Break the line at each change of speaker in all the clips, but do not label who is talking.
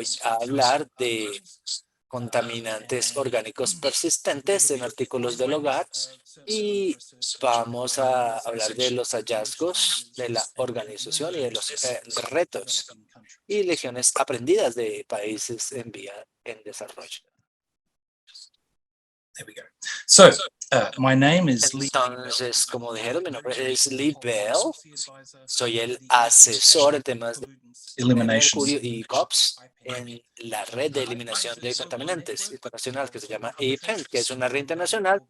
voy a hablar de contaminantes orgánicos persistentes en artículos del hogar y vamos a hablar de los hallazgos de la organización y de los retos y lecciones aprendidas de países en vía en desarrollo.
There we go. So, my name is Lee.
Entonces, como dijeron, mi nombre es Lee Bell. Soy el asesor en temas de
Elimination.
mercurio y COPS en la red de eliminación de contaminantes internacional que se llama EPEN, que es una red internacional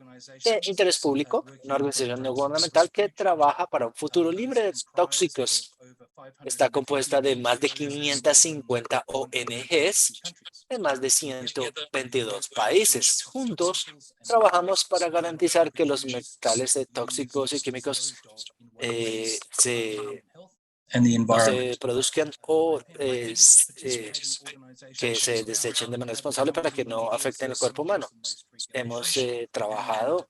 de interés público, una organización no gubernamental que trabaja para un futuro libre de tóxicos. Está compuesta de más de 550 ONGs en más de 122 países. Juntos trabajamos para garantizar que los metales tóxicos y químicos
And the
no
environment.
se produzcan o que se desechen de manera responsable para que no afecten el cuerpo humano. Hemos trabajado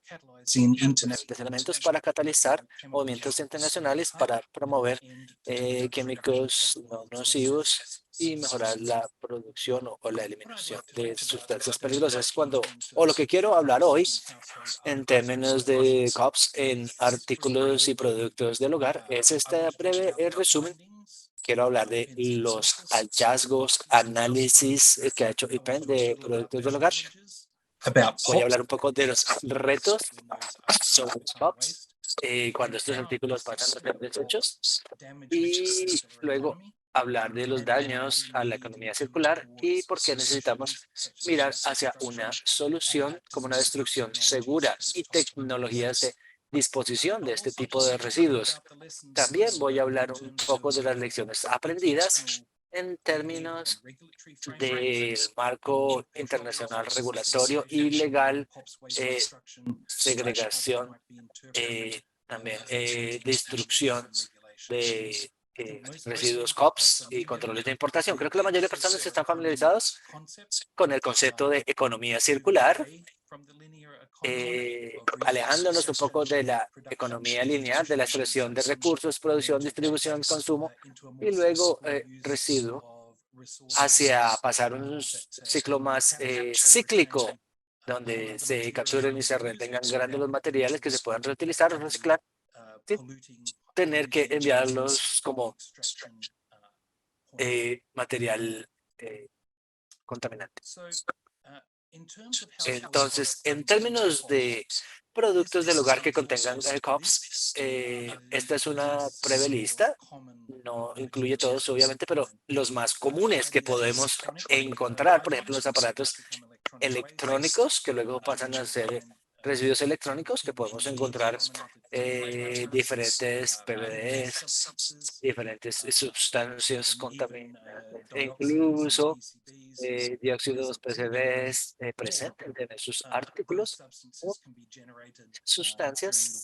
In
en
internet.
diferentes elementos para catalizar movimientos internacionales para promover químicos no nocivos y mejorar la producción o la eliminación de sustancias peligrosas. O lo que quiero hablar hoy en términos de COPS en artículos y productos del hogar es este breve resumen. Quiero hablar de los hallazgos, análisis que ha hecho IPEN de productos del hogar.
About
Voy a
POPs.
hablar un poco de los retos sobre los COPS cuando estos artículos pasan a ser desechos y luego hablar de los daños a la economía circular y por qué necesitamos mirar hacia una solución como una destrucción segura y tecnologías de disposición de este tipo de residuos. También voy a hablar un poco de las lecciones aprendidas en términos del marco internacional regulatorio y legal, segregación, también destrucción de residuos COPS y controles de importación. Creo que la mayoría de personas están familiarizados con el concepto de economía circular, alejándonos un poco de la economía lineal, de la extracción de recursos, producción, distribución, consumo y luego residuo, hacia pasar un ciclo más cíclico, donde se capturen y se retengan grandes los materiales que se puedan reutilizar o reciclar sin tener que enviarlos como material contaminante. Entonces, en términos de productos del hogar que contengan COPS, esta es una breve lista. No incluye todos, obviamente, pero los más comunes que podemos encontrar, por ejemplo, los aparatos electrónicos que luego pasan a ser residuos electrónicos que podemos encontrar diferentes PVDs, diferentes sustancias contaminantes e incluso dióxidos PCBs presentes en sus artículos o sustancias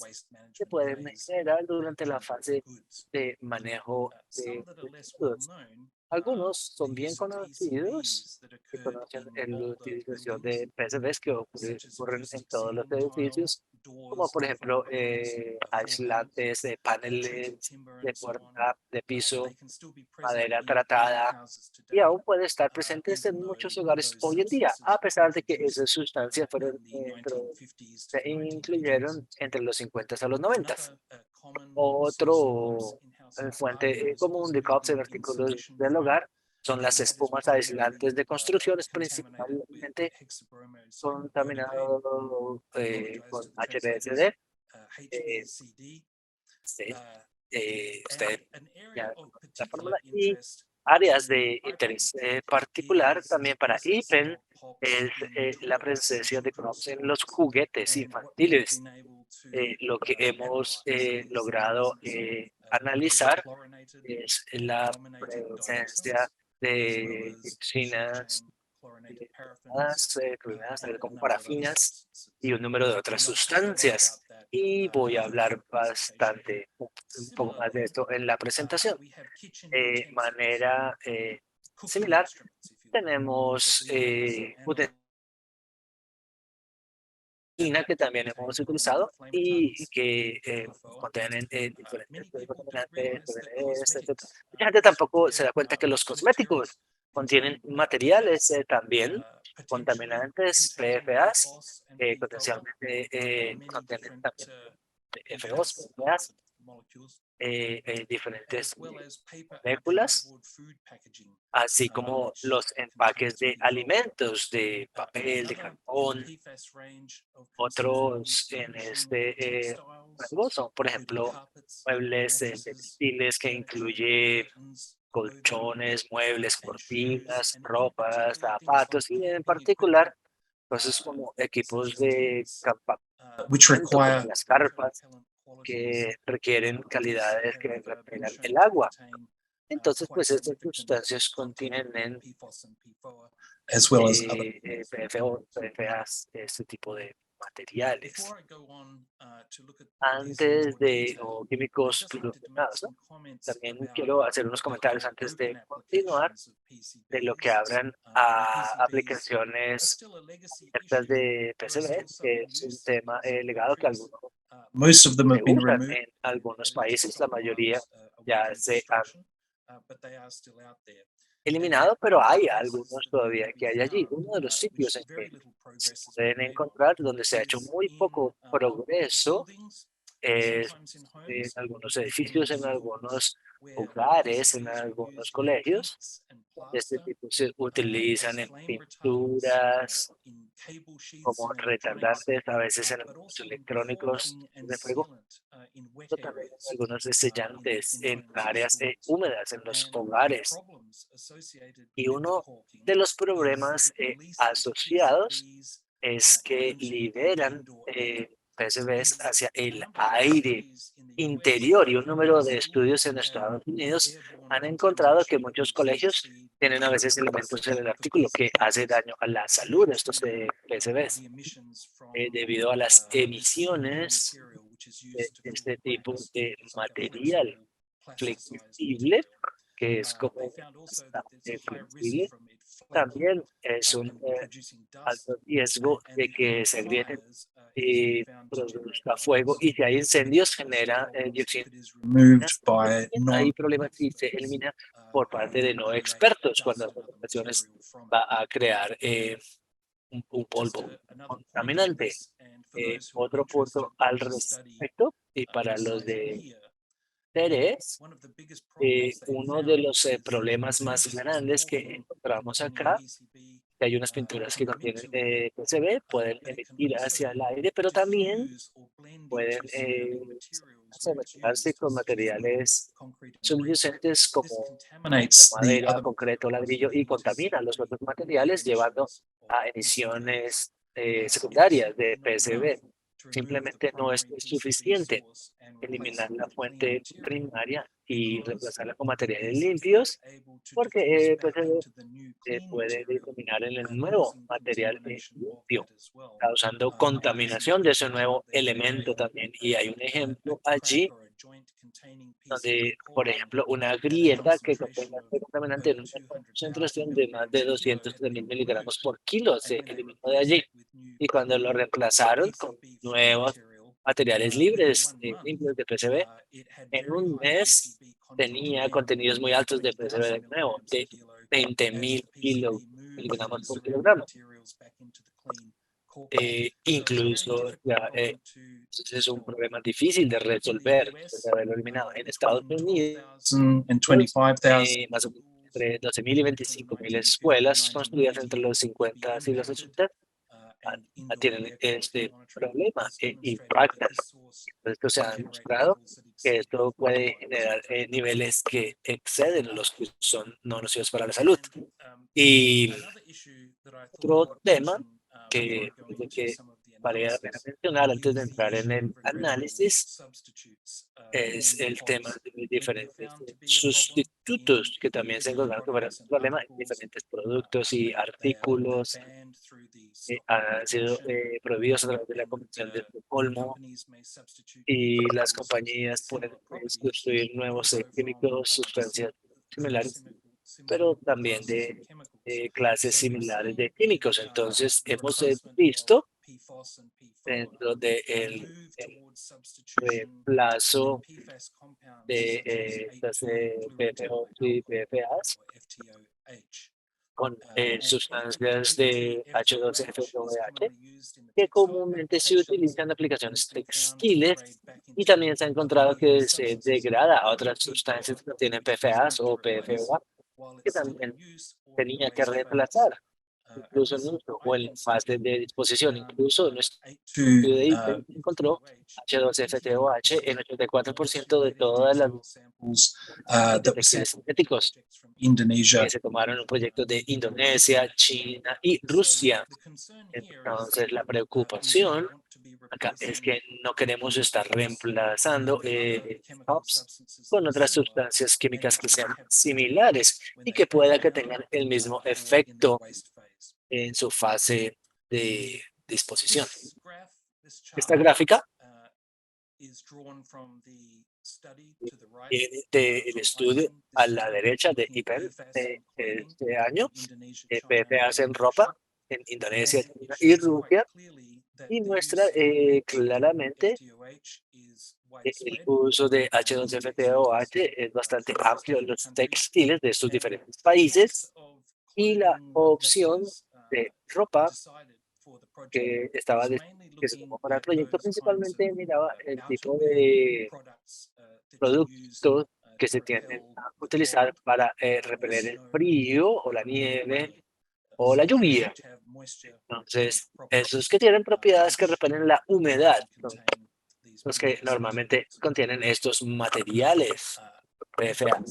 que pueden generar durante la fase de manejo de residuos. Algunos son bien conocidos, que conocen la utilización de PCBs que ocurren en todos los edificios, como por ejemplo aislantes de paneles de puerta, de piso, madera tratada, y aún puede estar presentes en muchos hogares hoy en día, a pesar de que esas sustancias fueron, se incluyeron entre los 50 a los 90. Otro fuente común de COPS en artículos del hogar son las espumas aislantes de construcciones, principalmente contaminado con HBSD. Sí, usted ya conoce la fórmula. Y áreas de interés particular también para IPEN es la presencia de COPS en los juguetes infantiles. Lo que hemos logrado analizar es la presencia de dioxinas, clorinadas, como parafinas y un número de otras sustancias. Y voy a hablar un poco más de esto en la presentación. De manera similar, tenemos que también hemos utilizado y que contienen diferentes contaminantes, PBDs, etcétera. Mucha gente tampoco se da cuenta que los cosméticos contienen materiales también contaminantes, PFAS, potencialmente contienen también FOs, PFAS, diferentes moléculas, así como los empaques de alimentos, de papel, de cartón. Otros en rango son, por ejemplo, muebles textiles que incluye colchones, muebles, cortinas, ropas, zapatos y en particular cosas como equipos de campamento,
which
como
require
las carpas, que requieren calidades que repelan el agua. Entonces, pues estas sustancias contienen
as well as other.
PFO, PFAs, este tipo de materiales. Antes de, o químicos fluorenados, ¿no? También quiero hacer unos comentarios antes de continuar de lo que abran a aplicaciones abiertas de PCB, que es un tema legado que algunos
Most of them
se
have been
usan
removed.
en algunos países, la mayoría ya se han eliminado, pero hay algunos todavía que hay allí. Uno de los sitios en que se pueden encontrar, donde se ha hecho muy poco progreso, es en algunos edificios, en algunos hogares, en algunos colegios. Este tipo se utilizan en pinturas como retardantes, a veces en algunos electrónicos de fuego, pero también en algunos desellantes en áreas húmedas, en los hogares. Y uno de los problemas asociados es que liberan PCBs hacia el aire interior y un número de estudios en Estados Unidos han encontrado que muchos colegios tienen a veces elementos en el artículo que hace daño a la salud de estos PCBs debido a las emisiones de este tipo de material flexible que es como bastante flexible. También es un alto riesgo de que se agrieten y produzca fuego y si hay incendios genera dióxido de
Removed
carbono.
by non.
Hay problemas si se elimina por parte de no expertos cuando las ocasiones va a crear un polvo contaminante. Otro punto al respecto y para los de interés, uno de los problemas más grandes que encontramos acá, que hay unas pinturas que contienen PCB, pueden emitir hacia el aire, pero también pueden mezclarse con materiales subyacentes como
Contaminates the
madera,
other.
concreto, ladrillo y contaminan los otros materiales llevando a emisiones secundarias de PCB. Simplemente no es suficiente eliminar la fuente primaria y reemplazarla con materiales limpios porque PCB puede diseminar en el nuevo material limpio, causando contaminación de ese nuevo elemento también. Y hay un ejemplo allí donde, por ejemplo, una grieta que contenga este contaminante en una concentración de más de 200.000 miligramos por kilo se eliminó de allí. Y cuando lo reemplazaron con nuevos materiales libres, limpios de PCB, en un mes tenía contenidos muy altos de PCB de nuevo, de 20.000 miligramos por kilogramo. Incluso ya, es un problema difícil de resolver después de haberlo eliminado. En Estados Unidos,
And 25,000.
más o menos entre 12.000 y 25.000 escuelas construidas entre los 50 y los 80 tienen este problema y impactan. Esto se ha demostrado que esto puede generar niveles que exceden los que son no nocivos para la salud. Y otro tema que vale la pena mencionar antes de entrar en el análisis es el tema de diferentes sustitutos que también se encuentran como un problema en diferentes productos y artículos han sido prohibidos a través de la Convención de Estocolmo y las compañías pueden construir nuevos químicos, sustancias similares, pero también de clases similares de químicos. Entonces, hemos visto dentro del reemplazo de estas PFOs y PFAs con sustancias de H2FOH que comúnmente se utilizan en aplicaciones textiles y también se ha encontrado que se degrada a otras sustancias que contienen PFAS o PFOA que también tenía que reemplazar, incluso en uso o en fase de disposición. Incluso en nuestro
to
estudio de IPEN encontró H2FTOH en 84% de todas las
samples
de
that were
textiles
sampled
sintéticos
from Indonesia.
que se tomaron en un proyecto de Indonesia, China y Rusia. Entonces, la preocupación acá es que no queremos estar reemplazando POPs con otras sustancias químicas que sean similares y que pueda que tengan el mismo efecto en su fase de disposición. Esta gráfica viene del estudio a la derecha de IPEN de este año, PFAS en ropa en Indonesia, China y Rusia, y muestra claramente que el uso de H2FTOH es bastante amplio en los textiles de estos diferentes países y la opción de ropa que que se tomó para el proyecto principalmente miraba el tipo de productos que se tienden a utilizar para repeler el frío o la nieve o la lluvia. Entonces, esos que tienen propiedades que repelen la humedad son los que normalmente contienen estos materiales PFA.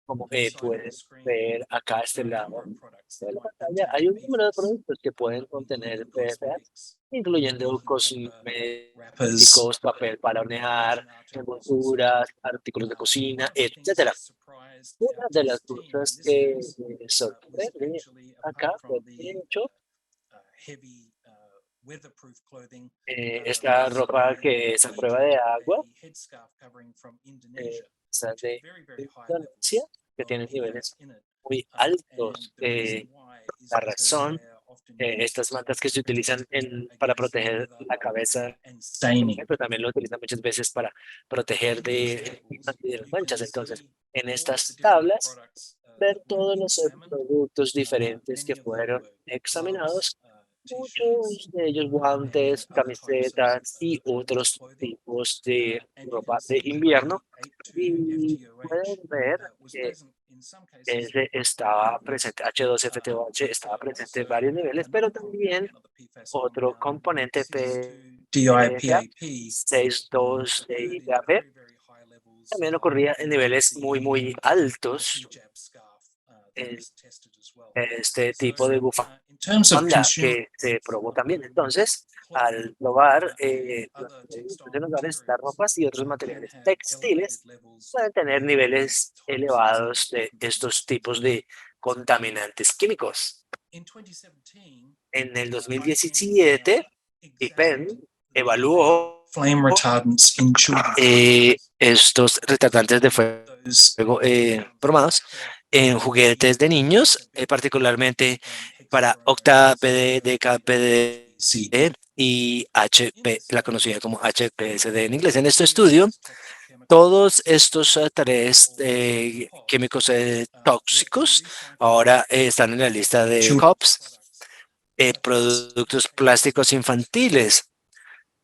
Como pueden ver acá a este lado de la pantalla, hay un número de productos que pueden contener PFA, incluyendo
Wrappers,
cosméticos, papel para hornear, envolturas, artículos de cocina, etcétera. Una de las cosas que sorprende acá, de hecho, esta ropa que es a prueba de agua, esta de Indonesia, que tiene niveles muy altos. La razón, estas mantas que se utilizan para proteger la cabeza,
staining.
pero también lo utilizan muchas veces para proteger de las manchas. Entonces, en estas tablas, ver todos los productos diferentes que fueron examinados, muchos de ellos guantes, camisetas y otros tipos de ropa de invierno. Y pueden ver que ese estaba presente, H2FTOH estaba presente en varios niveles, pero también otro componente PFA,
DIPAP
62DIPAP, también ocurría en niveles muy altos en este tipo de bufanda
in terms of consumer
que se probó también. Entonces, al probar los productos en hogares, las ropas y otros materiales textiles, pueden tener niveles elevados de estos tipos de contaminantes químicos. En el 2017, IPEN evaluó
flame retardants in children.
estos retardantes de fuego bromados en juguetes de niños, particularmente para OCTA-PD, DK-PD y HP, la conocida como HPSD en inglés. En este estudio, todos estos tres químicos tóxicos ahora están en la lista de COPS. Productos plásticos infantiles,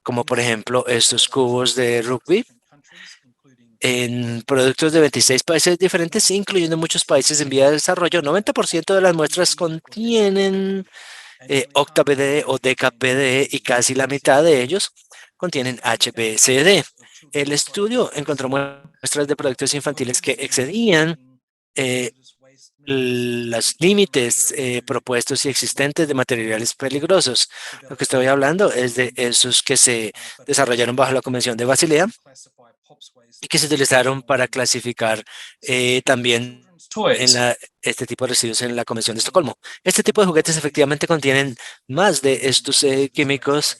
como por ejemplo estos cubos de rugby, en productos de 26 países diferentes, incluyendo muchos países en vía de desarrollo. 90% de las muestras contienen OCTA-PD o DK-PD y casi la mitad de ellos contienen HBCD. El estudio encontró muestras de productos infantiles que excedían los límites propuestos y existentes de materiales peligrosos. Lo que estoy hablando es de esos que se desarrollaron bajo la Convención de Basilea y que se utilizaron para clasificar también este tipo de residuos en la Convención de Estocolmo. Este tipo de juguetes efectivamente contienen más de estos químicos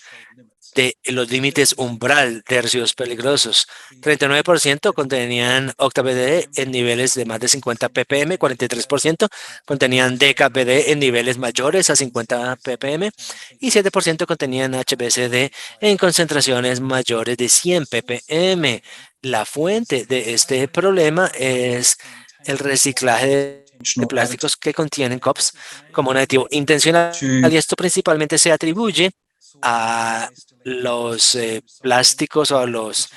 de los límites umbral de residuos peligrosos. 39% contenían OCTA-PD en niveles de más de 50 ppm, 43% contenían DK-PD en niveles mayores a 50 ppm y 7% contenían HBCD en concentraciones mayores de 100 ppm. La fuente de este problema es el reciclaje de plásticos que contienen COPs como un aditivo intencional, y esto principalmente se atribuye a los plásticos o a los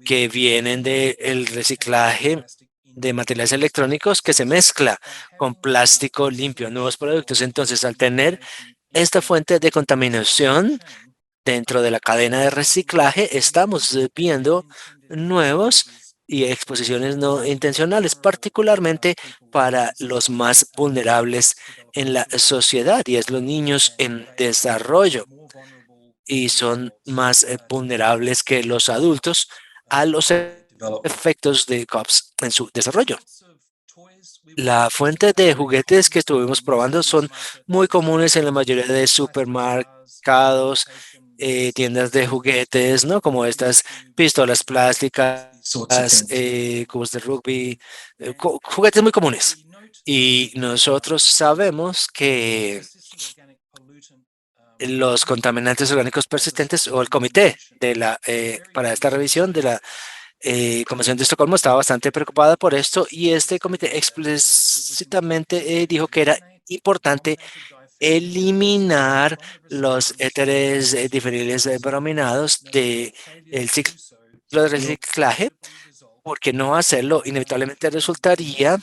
que vienen del reciclaje de materiales electrónicos que se mezcla con plástico limpio, nuevos productos. Entonces, al tener esta fuente de contaminación dentro de la cadena de reciclaje, estamos viendo nuevos y exposiciones no intencionales, particularmente para los más vulnerables en la sociedad, y es los niños en desarrollo, y son más vulnerables que los adultos a los efectos de COPS en su desarrollo. La fuente de juguetes que estuvimos probando son muy comunes en la mayoría de supermercados, tiendas de juguetes, ¿no? Como estas pistolas plásticas, cubos de rugby, juguetes muy comunes. Y nosotros sabemos que los contaminantes orgánicos persistentes, o el comité para esta revisión de la Convención de Estocolmo, estaba bastante preocupada por esto, y este comité explícitamente dijo que era importante eliminar los éteres diferiles brominados del ciclo de reciclaje, porque no hacerlo inevitablemente resultaría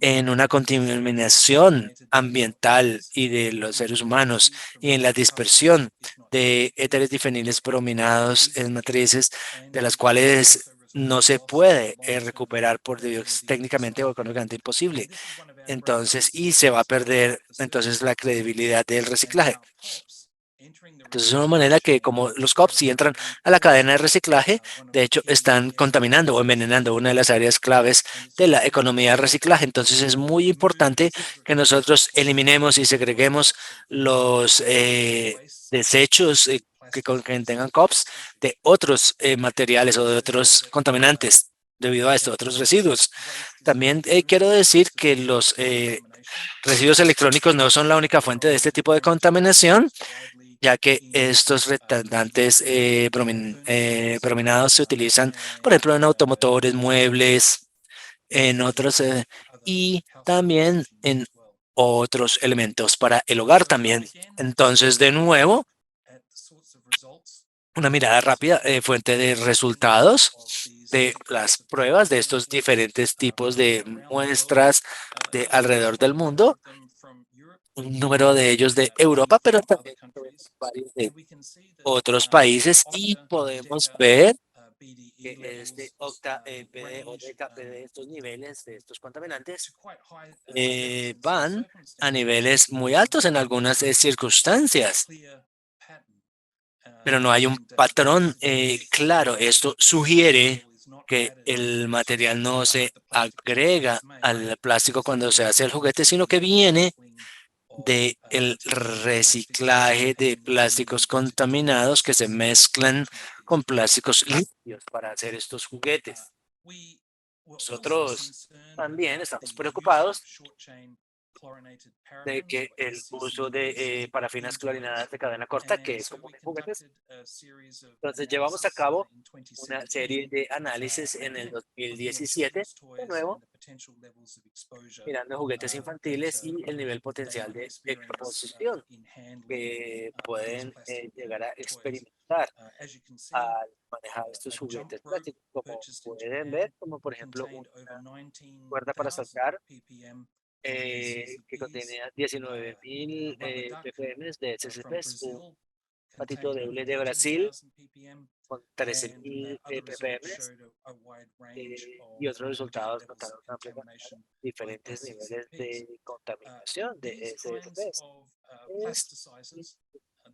en una contaminación ambiental y de los seres humanos, y en la dispersión de éteres difeniles brominados en matrices, de las cuales no se puede recuperar técnicamente o económicamente imposible. Entonces, y se va a perder entonces la credibilidad del reciclaje. Entonces, es una manera que, como los COPs, si entran a la cadena de reciclaje, de hecho, están contaminando o envenenando una de las áreas claves de la economía de reciclaje. Entonces, es muy importante que nosotros eliminemos y segreguemos los desechos que contengan COPs de otros materiales o de otros contaminantes debido a esto, otros residuos. También quiero decir que los residuos electrónicos no son la única fuente de este tipo de contaminación, ya que estos retardantes brominados se utilizan, por ejemplo, en automotores, muebles, en otros, y también en otros elementos para el hogar también. Entonces, de nuevo, una mirada rápida, fuente de resultados de las pruebas de estos diferentes tipos de muestras de alrededor del mundo, un número de ellos de Europa, pero también varios de otros países, y podemos ver que este PD o DKPD, estos niveles de estos contaminantes, van a niveles muy altos en algunas circunstancias, pero no hay un patrón claro. Esto sugiere que el material no se agrega al plástico cuando se hace el juguete, sino que viene de el reciclaje de plásticos contaminados que se mezclan con plásticos limpios para hacer estos juguetes. Nosotros también estamos preocupados de que el uso de parafinas clorinadas de cadena corta, que es común en juguetes. Entonces, llevamos a cabo una serie de análisis en el 2017, de nuevo, mirando juguetes infantiles y el nivel potencial de exposición que pueden llegar a experimentar al manejar estos juguetes plásticos, como pueden ver, como por ejemplo una cuerda para saltar que contenía 19.000 ppm de SCPs, un patito de hule de Brasil con 13.000 ppm, y otros resultados notaron una diferentes niveles de contaminación de SCPs. Este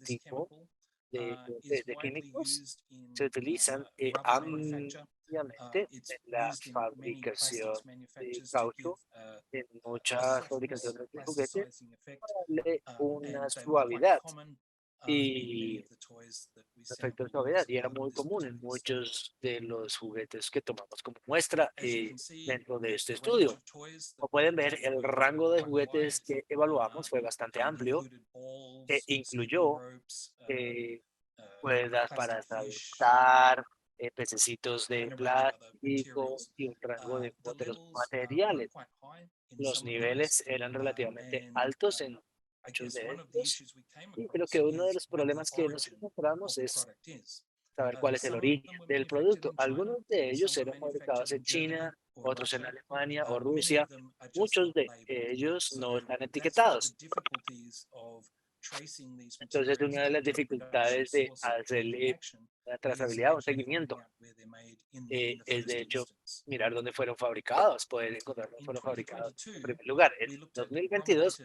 tipo de químicos se utilizan ampliamente en la fabricación de caucho, en muchas fabricaciones de juguetes, para darle una suavidad y efecto de suavidad, y era muy común en muchos de los juguetes que tomamos como muestra dentro de este estudio. Como pueden ver, el rango de juguetes que evaluamos fue bastante amplio, e incluyó eh, cuerdas para saltar, pececitos de plástico y un rango de otros materiales. Los niveles eran relativamente altos en muchos de estos y creo que uno de los problemas que nos encontramos es saber cuál es el origen del producto. Algunos de ellos eran fabricados en China, otros en Alemania o Rusia. Muchos de ellos no están etiquetados. Entonces, una de las dificultades de hacerle la trazabilidad o seguimiento es, de hecho, mirar dónde fueron fabricados, poder encontrar dónde fueron fabricados. En primer lugar, en 2022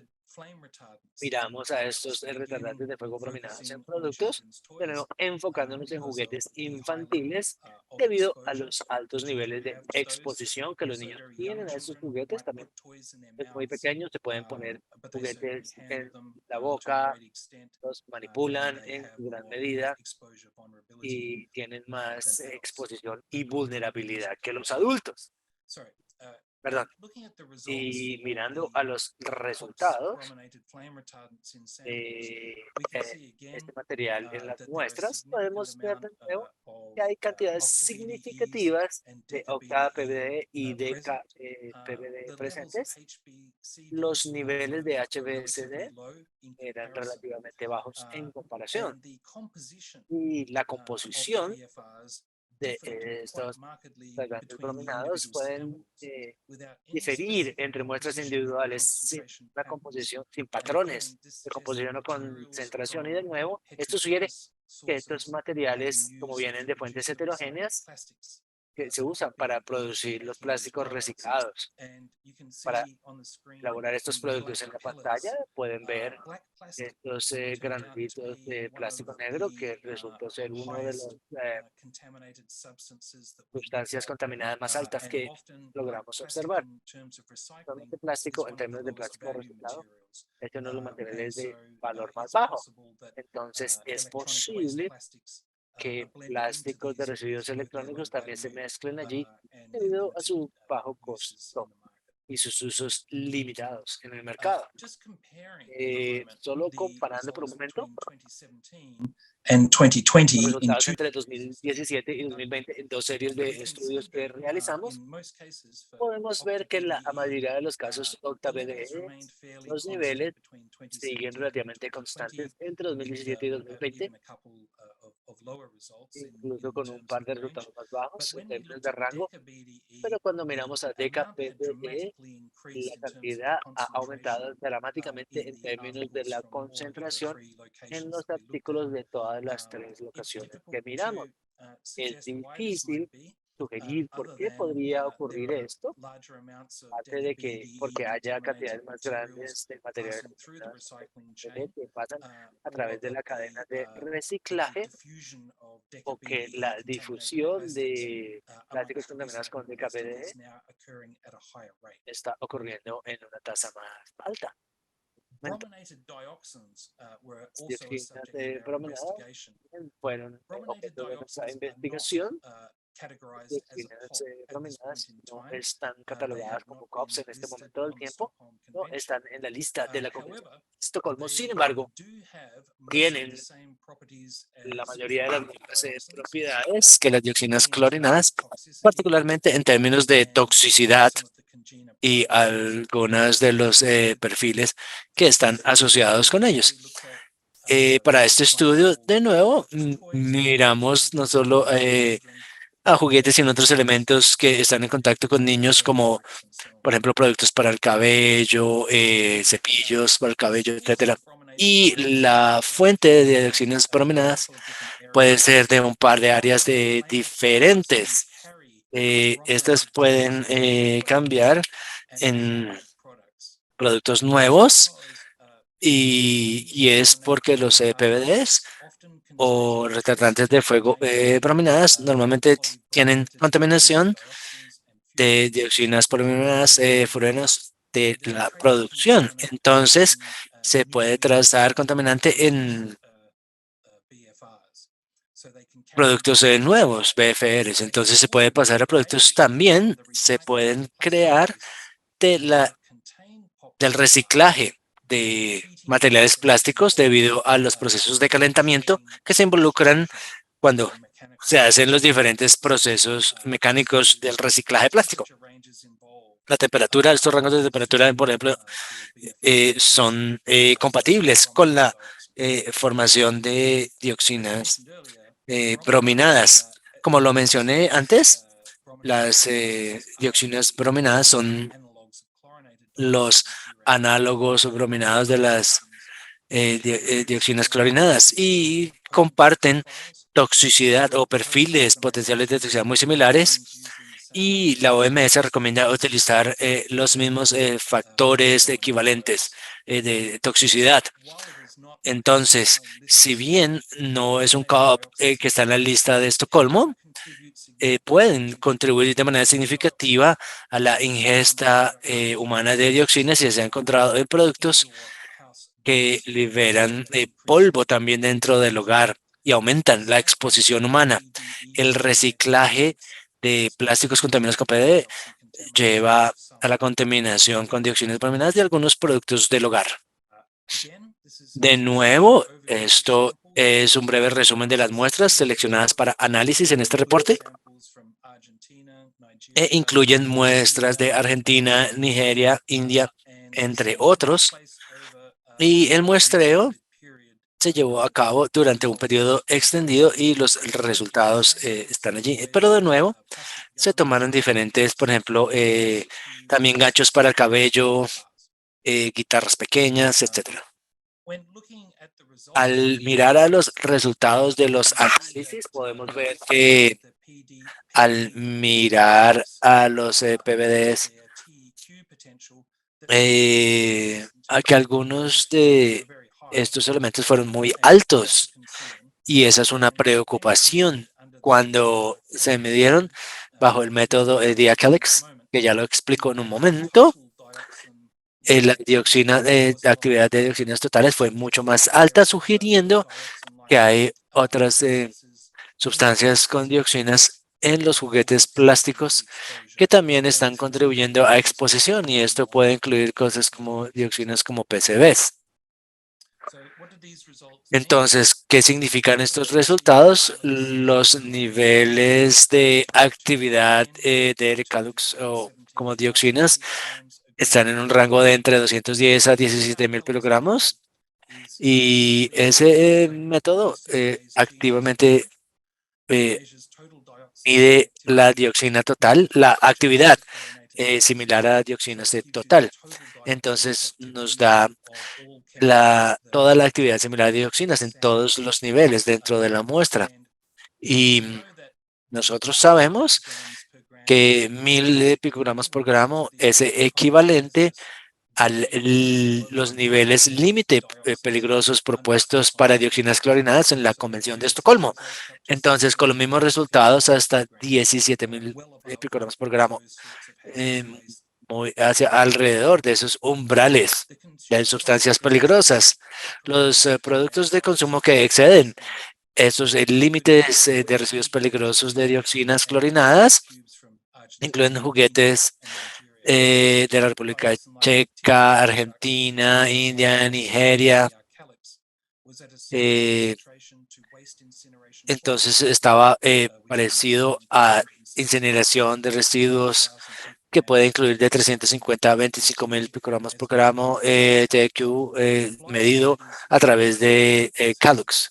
miramos a estos retardantes de fuego brominados en productos, de nuevo enfocándonos en juguetes infantiles debido a los altos niveles de exposición que los niños tienen a estos juguetes. También es muy pequeños, se pueden poner juguetes en la boca, los manipulan en gran medida y tienen más exposición y vulnerabilidad que los adultos. Perdón. Y mirando a los resultados de este material en las muestras, podemos ver de nuevo que hay cantidades significativas de octava PBD y de PBD presentes. Los niveles de HBSD eran relativamente bajos en comparación. Y la composición de estos retardantes brominados pueden diferir entre muestras individuales sin una composición, sin patrones de composición o concentración. Y de nuevo, esto sugiere que estos materiales, como vienen de fuentes heterogéneas, que se usan para producir los plásticos reciclados. Para elaborar estos productos en la pantalla, pueden ver estos granulitos de plástico negro que resultó ser uno de las sustancias contaminadas más altas que logramos observar. Actualmente plástico, en términos de plástico reciclado, es uno de los materiales de valor más bajo. Entonces, es posible que plásticos de residuos electrónicos también se mezclen allí debido a su bajo costo y sus usos limitados en el mercado. Solo comparando por un momento
and 2020
los
in
resultados
two
entre 2017 y 2020 en dos series de estudios que realizamos, podemos ver que en la mayoría de los casos OctaBDE, los niveles siguen relativamente constantes entre 2017 y 2020, incluso con un par de resultados más bajos en términos de rango. Pero cuando miramos a DKPDE, la cantidad ha aumentado dramáticamente en términos de la concentración en los artículos de todas las tres locaciones que miramos. Es difícil sugerir por qué podría ocurrir esto, aparte de que porque haya cantidades más grandes de materiales que pasan a través de la cadena de reciclaje o que la difusión de plásticos contaminados con DKPD está ocurriendo en una tasa más alta. Las dioxinas brominadas fueron objeto de nuestra investigación. Las dioxinas brominadas no están catalogadas como COPS en este momento del tiempo, no están en la lista de la Convención de Estocolmo. Sin embargo, tienen la mayoría de las mismas propiedades que las dioxinas clorinadas, particularmente en términos de toxicidad y algunos de los perfiles que están asociados con ellos. Para este estudio, de nuevo, miramos no solo a juguetes, sino otros elementos que están en contacto con niños, como por ejemplo productos para el cabello, cepillos para el cabello, etcétera. Y la fuente de dioxinas brominadas puede ser de un par de áreas diferentes. Estas pueden cambiar en productos nuevos y es porque los PVDs o retardantes de fuego brominadas normalmente tienen contaminación de dioxinas brominadas, furenos de la producción. Entonces, se puede trazar contaminante en productos nuevos, BFRs. Entonces, se puede pasar a productos también, se pueden crear del reciclaje de materiales plásticos debido a los procesos de calentamiento que se involucran cuando se hacen los diferentes procesos mecánicos del reciclaje de plástico. La temperatura, estos rangos de temperatura, por ejemplo, son compatibles con la formación de dioxinas brominadas. Como lo mencioné antes, las dioxinas brominadas son los análogos brominados de las dioxinas clorinadas y comparten toxicidad o perfiles potenciales de toxicidad muy similares, y la OMS recomienda utilizar los mismos factores equivalentes de toxicidad. Entonces, si bien no es un COP que está en la lista de Estocolmo, pueden contribuir de manera significativa a la ingesta humana de dioxinas, y se ha encontrado en productos que liberan polvo también dentro del hogar y aumentan la exposición humana. El reciclaje de plásticos contaminados con PDE lleva a la contaminación con dioxinas brominadas de algunos productos del hogar. De nuevo, esto es un breve resumen de las muestras seleccionadas para análisis en este reporte. Incluyen muestras de Argentina, Nigeria, India, entre otros. Y el muestreo se llevó a cabo durante un periodo extendido y los resultados están allí. Pero de nuevo, se tomaron diferentes, por ejemplo, también ganchos para el cabello, guitarras pequeñas, etcétera. Al mirar a los resultados de los análisis, podemos ver que al mirar a los PVDs, a que algunos de estos elementos fueron muy altos, y esa es una preocupación cuando se midieron bajo el método Diacalix, que ya lo explico en un momento. La dioxina de la actividad de dioxinas totales fue mucho más alta, sugiriendo que hay otras sustancias con dioxinas en los juguetes plásticos que también están contribuyendo a exposición, y esto puede incluir cosas como dioxinas como PCBs. Entonces, ¿qué significan estos resultados? Los niveles de actividad de Calux o como dioxinas están en un rango de entre 210 a 17.000 kilogramos, y ese método activamente mide la dioxina total, la actividad similar a dioxinas de total. Entonces nos da toda la actividad similar a dioxinas en todos los niveles dentro de la muestra. Y nosotros sabemos que 1.000 picogramos por gramo es equivalente a los niveles límite peligrosos propuestos para dioxinas clorinadas en la Convención de Estocolmo. Entonces, con los mismos resultados, hasta 17.000 picogramos por gramo, hacia alrededor de esos umbrales de sustancias peligrosas. Los productos de consumo que exceden esos límites de residuos peligrosos de dioxinas clorinadas incluyen juguetes de la República Checa, Argentina, India, Nigeria. Entonces estaba parecido a incineración de residuos que puede incluir de 350 a 25.000 picogramos por gramo TQ medido a través de Calux.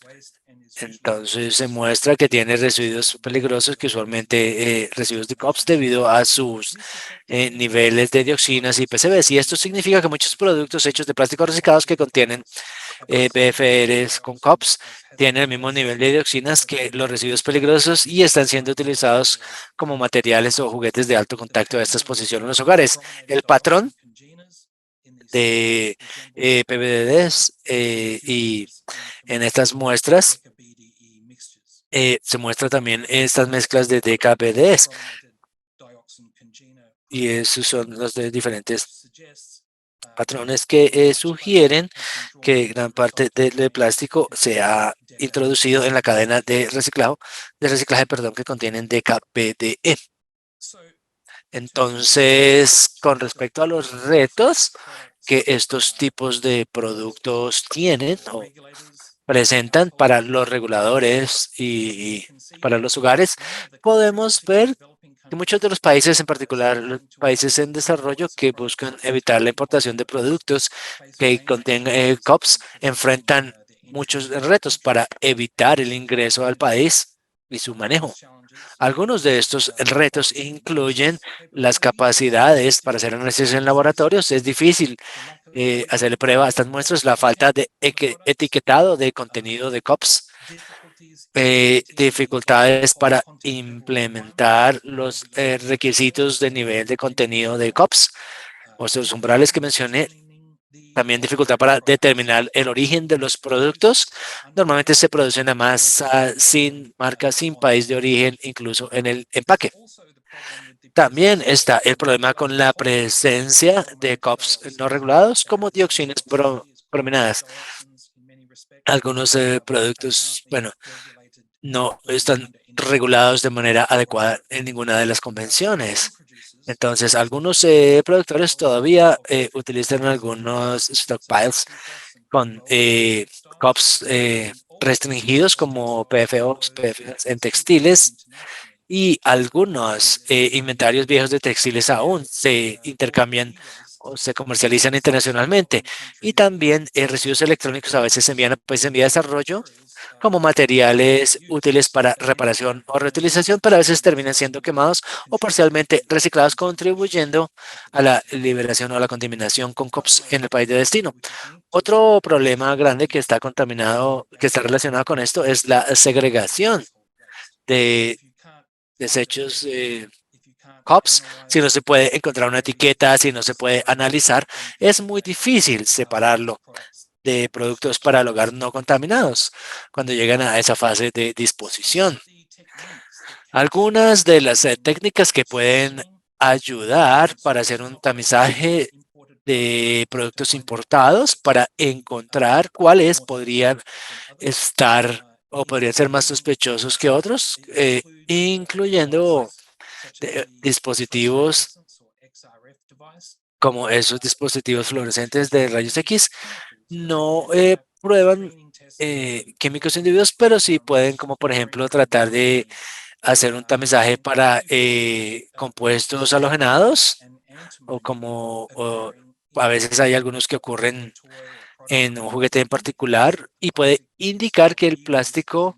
Entonces se muestra que tiene residuos peligrosos, que usualmente residuos de COPS, debido a sus niveles de dioxinas y PCBs. Y esto significa que muchos productos hechos de plásticos reciclados que contienen BFRs con COPS tienen el mismo nivel de dioxinas que los residuos peligrosos, y están siendo utilizados como materiales o juguetes de alto contacto de esta exposición en los hogares. El patrón de PVDs y en estas muestras se muestra también estas mezclas de DKPDs, y esos son los de diferentes patrones que sugieren que gran parte del plástico se ha introducido en la cadena de reciclaje, perdón, que contienen DKPDE. Entonces, con respecto a los retos que estos tipos de productos tienen, presentan para los reguladores y para los hogares, podemos ver que muchos de los países, en particular los países en desarrollo que buscan evitar la importación de productos que contienen COPS, enfrentan muchos retos para evitar el ingreso al país y su manejo. Algunos de estos retos incluyen las capacidades para hacer análisis en laboratorios. Es difícil hacerle prueba a estas muestras, la falta de etiquetado de contenido de COPS, dificultades para implementar los requisitos de nivel de contenido de COPS, o los umbrales que mencioné. También dificultad para determinar el origen de los productos. Normalmente se produce una masa sin marca, sin país de origen, incluso en el empaque. También está el problema con la presencia de COPS no regulados como dioxinas brominadas. Algunos productos, bueno, no están regulados de manera adecuada en ninguna de las convenciones. Entonces, algunos productores todavía utilizan algunos stockpiles con COPS restringidos como PFOs, PFAs en textiles, y algunos inventarios viejos de textiles aún se intercambian o se comercializan internacionalmente. Y también residuos electrónicos a veces se envían a países en vía de desarrollo como materiales útiles para reparación o reutilización, pero a veces terminan siendo quemados o parcialmente reciclados, contribuyendo a la liberación o a la contaminación con COPS en el país de destino. Otro problema grande que está contaminado, que está relacionado con esto, es la segregación de desechos COPS. Si no se puede encontrar una etiqueta, si no se puede analizar, es muy difícil separarlo de productos para el hogar no contaminados cuando llegan a esa fase de disposición. Algunas de las técnicas que pueden ayudar para hacer un tamizaje de productos importados para encontrar cuáles podrían estar o podrían ser más sospechosos que otros, incluyendo dispositivos como esos dispositivos fluorescentes de rayos X. No prueban químicos individuos, pero sí pueden, como por ejemplo, tratar de hacer un tamizaje para compuestos halogenados o a veces hay algunos que ocurren en un juguete en particular y puede indicar que el plástico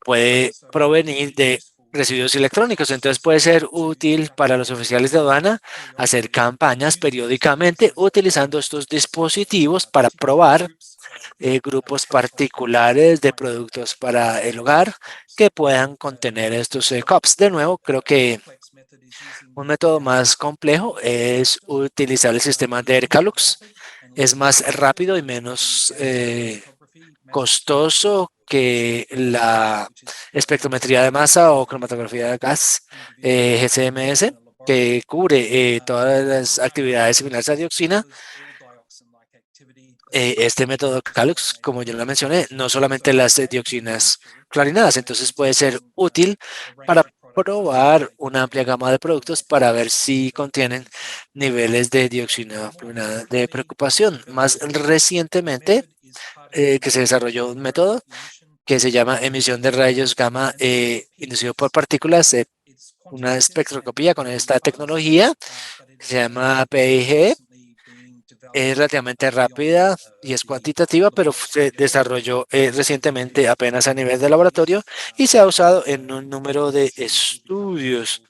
puede provenir de residuos electrónicos. Entonces puede ser útil para los oficiales de aduana hacer campañas periódicamente utilizando estos dispositivos para probar grupos particulares de productos para el hogar que puedan contener estos COPS. De nuevo, creo que un método más complejo es utilizar el sistema de ERCALUX. Es más rápido y menos costoso que la espectrometría de masa o cromatografía de gas, GCMS, que cubre todas las actividades similares a dioxina. Este método CALUX, como yo lo mencioné, no solamente las dioxinas clarinadas, entonces puede ser útil para probar una amplia gama de productos para ver si contienen niveles de dioxina fluorinadas de preocupación. Más recientemente, que se desarrolló un método que se llama emisión de rayos gamma inducido por partículas, una espectroscopía con esta tecnología que se llama PIG. Es relativamente rápida y es cuantitativa, pero se desarrolló recientemente apenas a nivel de laboratorio y se ha usado en un número de estudios,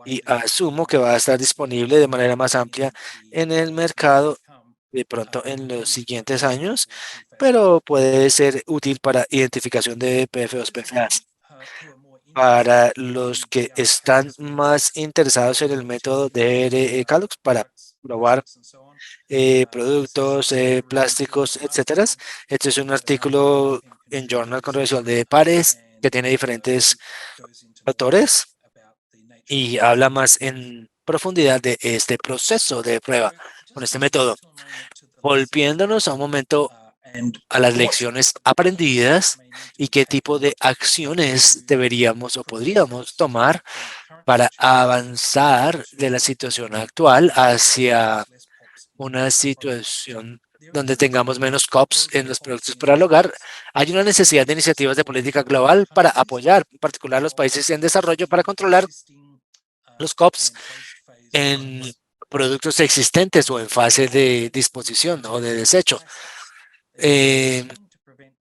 y asumo que va a estar disponible de manera más amplia en el mercado de pronto en los siguientes años, pero puede ser útil para identificación de PFOs, PFAs. Para los que están más interesados en el método de RE-CALUX para probar productos, plásticos, etcétera. Este es un artículo en Journal con revisión de pares que tiene diferentes autores y habla más en profundidad de este proceso de prueba con este método. Volviéndonos a un momento a las lecciones aprendidas y qué tipo de acciones deberíamos o podríamos tomar para avanzar de la situación actual hacia una situación donde tengamos menos COPs en los productos para el hogar, hay una necesidad de iniciativas de política global para apoyar, en particular, los países en desarrollo para controlar los COPs en productos existentes o en fase de disposición o de desecho.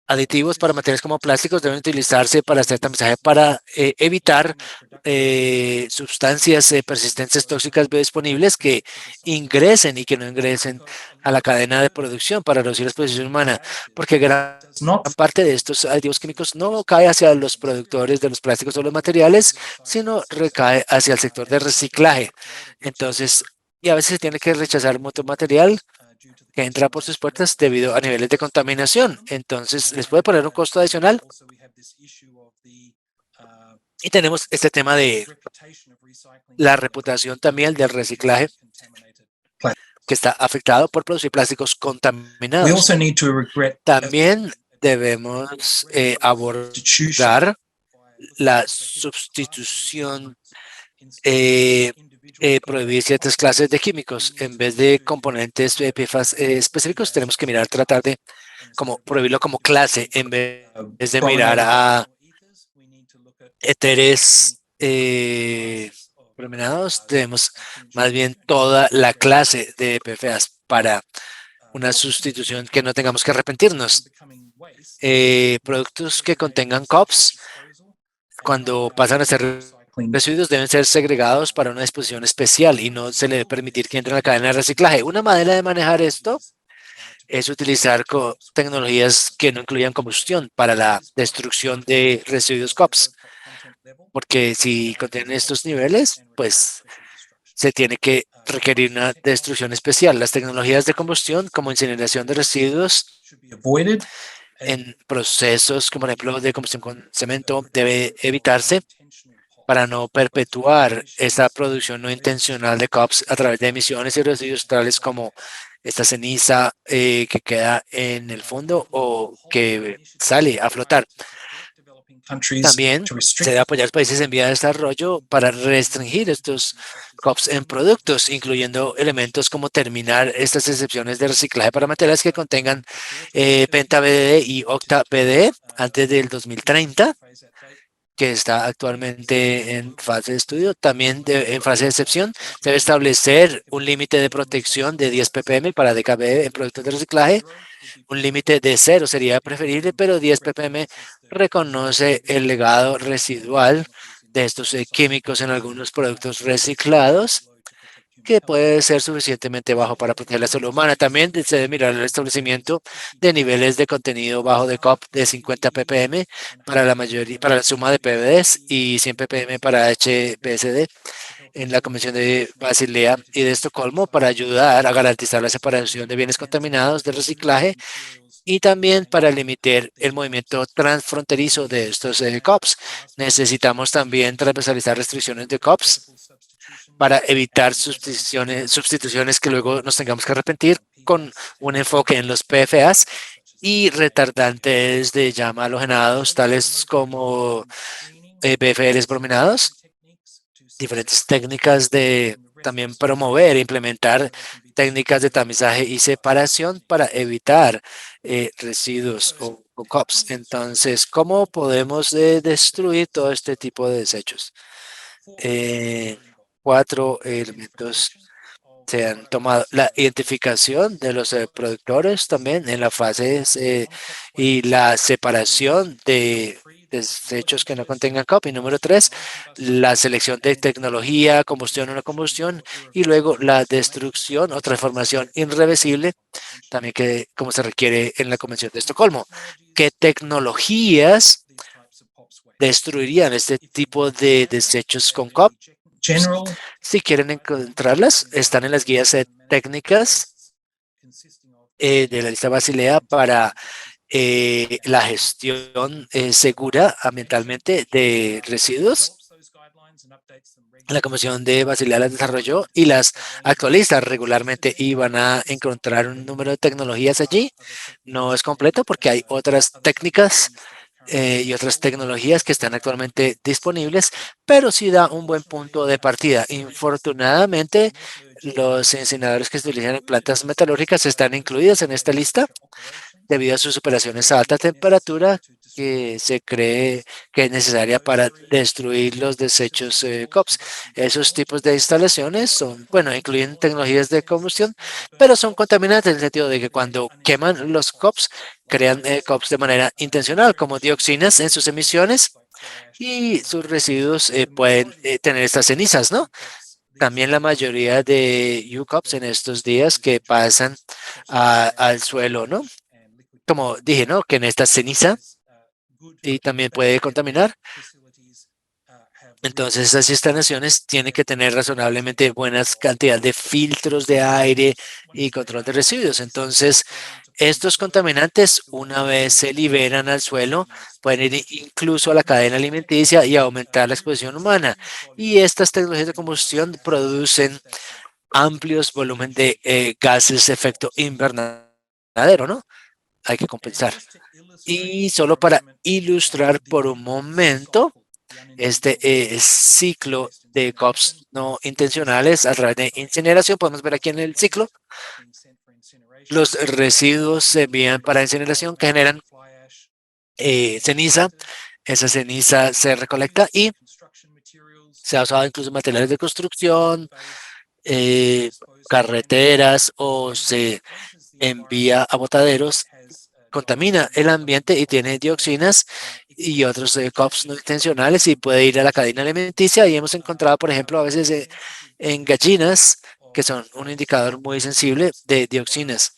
Aditivos para materiales como plásticos deben utilizarse para hacer tamizaje para evitar sustancias persistentes tóxicas biodisponibles que ingresen y que no ingresen a la cadena de producción para reducir la exposición humana, porque gran parte de estos aditivos químicos no cae hacia los productores de los plásticos o los materiales, sino recae hacia el sector de reciclaje. Entonces, y a veces se tiene que rechazar mucho material que entra por sus puertas debido a niveles de contaminación. Entonces, les puede poner un costo adicional. Y tenemos este tema de la reputación también del reciclaje, que está afectado por producir plásticos contaminados. También debemos abordar la sustitución, prohibir ciertas clases de químicos. En vez de componentes PFAS específicos, tenemos que tratar de prohibirlo como clase en vez de mirar a éteres brominados. Tenemos más bien toda la clase de PFAS para una sustitución que no tengamos que arrepentirnos. Productos que contengan COPs, cuando pasan a ser residuos, deben ser segregados para una disposición especial y no se le debe permitir que entre en la cadena de reciclaje. Una manera de manejar esto es utilizar tecnologías que no incluyan combustión para la destrucción de residuos COPs, porque si contienen estos niveles, pues se tiene que requerir una destrucción especial. Las tecnologías de combustión, como incineración de residuos en procesos, como por ejemplo de combustión con cemento, debe evitarse para no perpetuar esta producción no intencional de COPs a través de emisiones y residuos tales como esta ceniza que queda en el fondo o que sale a flotar. También se debe apoyar a los países en vía de desarrollo para restringir estos COPs en productos, incluyendo elementos como terminar estas excepciones de reciclaje para materiales que contengan penta-BDD y octa-BDD antes del 2030, que está actualmente en fase de estudio. También en fase de excepción, debe establecer un límite de protección de 10 ppm para DKB en productos de reciclaje. Un límite de 0 sería preferible, pero 10 ppm reconoce el legado residual de estos químicos en algunos productos reciclados, que puede ser suficientemente bajo para proteger la salud humana. También se debe mirar el establecimiento de niveles de contenido bajo de COP de 50 ppm para la suma de PBDs y 100 ppm para HPSD en la Convención de Basilea y de Estocolmo, para ayudar a garantizar la separación de bienes contaminados de reciclaje y también para limitar el movimiento transfronterizo de estos COPs. Necesitamos también transversalizar restricciones de COPs para evitar sustituciones que luego nos tengamos que arrepentir, con un enfoque en los PFAS y retardantes de llama halogenados, tales como BFRs brominados. Diferentes técnicas de también promover e implementar técnicas de tamizaje y separación para evitar residuos o COPs. Entonces, ¿cómo podemos destruir todo este tipo de desechos? 4 elementos se han tomado. La identificación de los productores también en la fase y la separación de desechos que no contengan COP. Y número 3, la selección de tecnología, combustión o no combustión, y luego la destrucción o transformación irreversible, también como se requiere en la Convención de Estocolmo. ¿Qué tecnologías destruirían este tipo de desechos con COP? Si quieren encontrarlas, están en las guías técnicas de la lista Basilea para la gestión segura ambientalmente de residuos. La Comisión de Basilea las desarrolló y las actualiza regularmente, y van a encontrar un número de tecnologías allí. No es completo porque hay otras técnicas y otras tecnologías que están actualmente disponibles, pero sí da un buen punto de partida. Infortunadamente, Los incineradores que se utilizan en plantas metalúrgicas están incluidos en esta lista debido a sus operaciones a alta temperatura que se cree que es necesaria para destruir los desechos COPS. Esos tipos de instalaciones son, bueno, incluyen tecnologías de combustión, pero son contaminantes en el sentido de que cuando queman los COPS, crean COPS de manera intencional, como dioxinas en sus emisiones y sus residuos pueden tener estas cenizas, ¿no? También la mayoría de UCOPS en estos días que pasan al suelo, ¿no? Como dije, ¿no? Que en esta ceniza y también puede contaminar. Entonces, esas instalaciones tienen que tener razonablemente buenas cantidades de filtros de aire y control de residuos. Entonces, estos contaminantes, una vez se liberan al suelo, pueden ir incluso a la cadena alimenticia y aumentar la exposición humana. Y estas tecnologías de combustión producen amplios volúmenes de gases de efecto invernadero, ¿no? Hay que compensar. Y solo para ilustrar por un momento este ciclo de COPS no intencionales a través de incineración, podemos ver aquí en el ciclo, los residuos se envían para incineración que generan ceniza. Esa ceniza se recolecta y se ha usado incluso en materiales de construcción, eh, carreteras o se envía a botaderos, contamina el ambiente y tiene dioxinas y otros COPS no intencionales y puede ir a la cadena alimenticia. Y hemos encontrado, por ejemplo, a veces en gallinas, que son un indicador muy sensible de dioxinas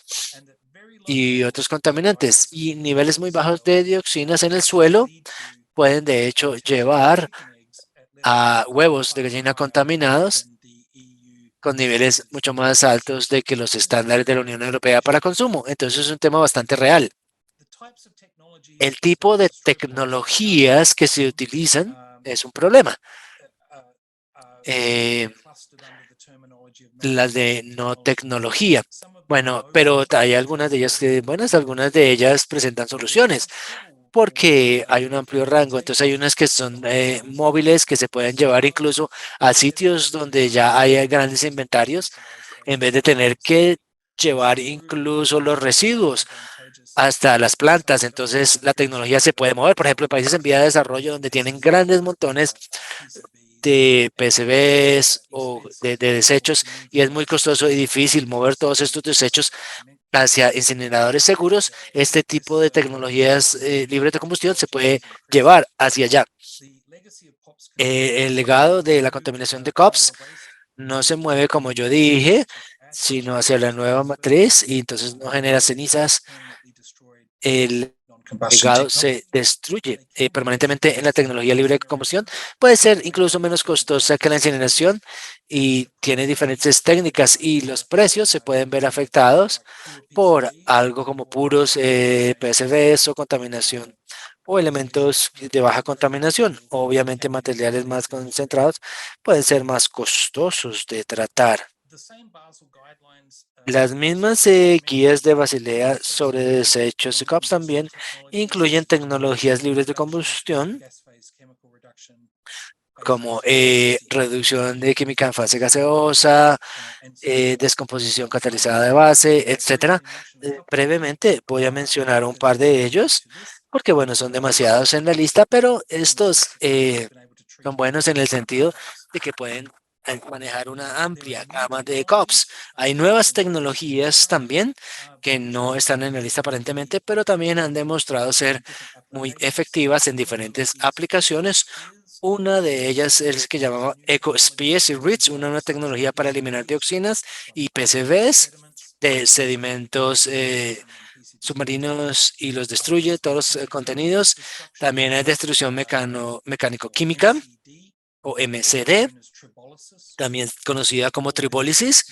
y otros contaminantes. Y niveles muy bajos de dioxinas en el suelo pueden, de hecho, llevar a huevos de gallina contaminados con niveles mucho más altos de que los estándares de la Unión Europea para consumo. Entonces es un tema bastante real. El tipo de tecnologías que se utilizan es un problema. Las de no tecnología. Bueno, pero hay algunas de ellas que buenas, algunas de ellas presentan soluciones porque hay un amplio rango. Entonces hay unas que son móviles que se pueden llevar incluso a sitios donde ya hay grandes inventarios en vez de tener que llevar incluso los residuos hasta las plantas. Entonces la tecnología se puede mover. Por ejemplo, en países en vía de desarrollo donde tienen grandes montones de PCBs o de desechos y es muy costoso y difícil mover todos estos desechos hacia incineradores seguros, este tipo de tecnologías libres de combustión se puede llevar hacia allá. El legado de la contaminación de COPS no se mueve como yo dije, sino hacia la nueva matriz y entonces no genera cenizas. El legado se destruye permanentemente en la tecnología libre de combustión. Puede ser incluso menos costosa que la incineración y tiene diferentes técnicas y los precios se pueden ver afectados por algo como puros PCBs o contaminación o elementos de baja contaminación. Obviamente materiales más concentrados pueden ser más costosos de tratar. Las mismas guías de Basilea sobre desechos y COPS también incluyen tecnologías libres de combustión como reducción de química en fase gaseosa, descomposición catalizada de base, etcétera. Brevemente voy a mencionar un par de ellos porque, bueno, son demasiados en la lista, pero estos son buenos en el sentido de que pueden manejar una amplia gama de COPS. Hay nuevas tecnologías también que no están en la lista aparentemente, pero también han demostrado ser muy efectivas en diferentes aplicaciones. Una de ellas es que llamaba EcoSpecies y REACH, una nueva tecnología para eliminar dioxinas y PCBs de sedimentos submarinos y los destruye, todos los contenidos. También hay destrucción mecánico-química o MCD, también conocida como tribólisis,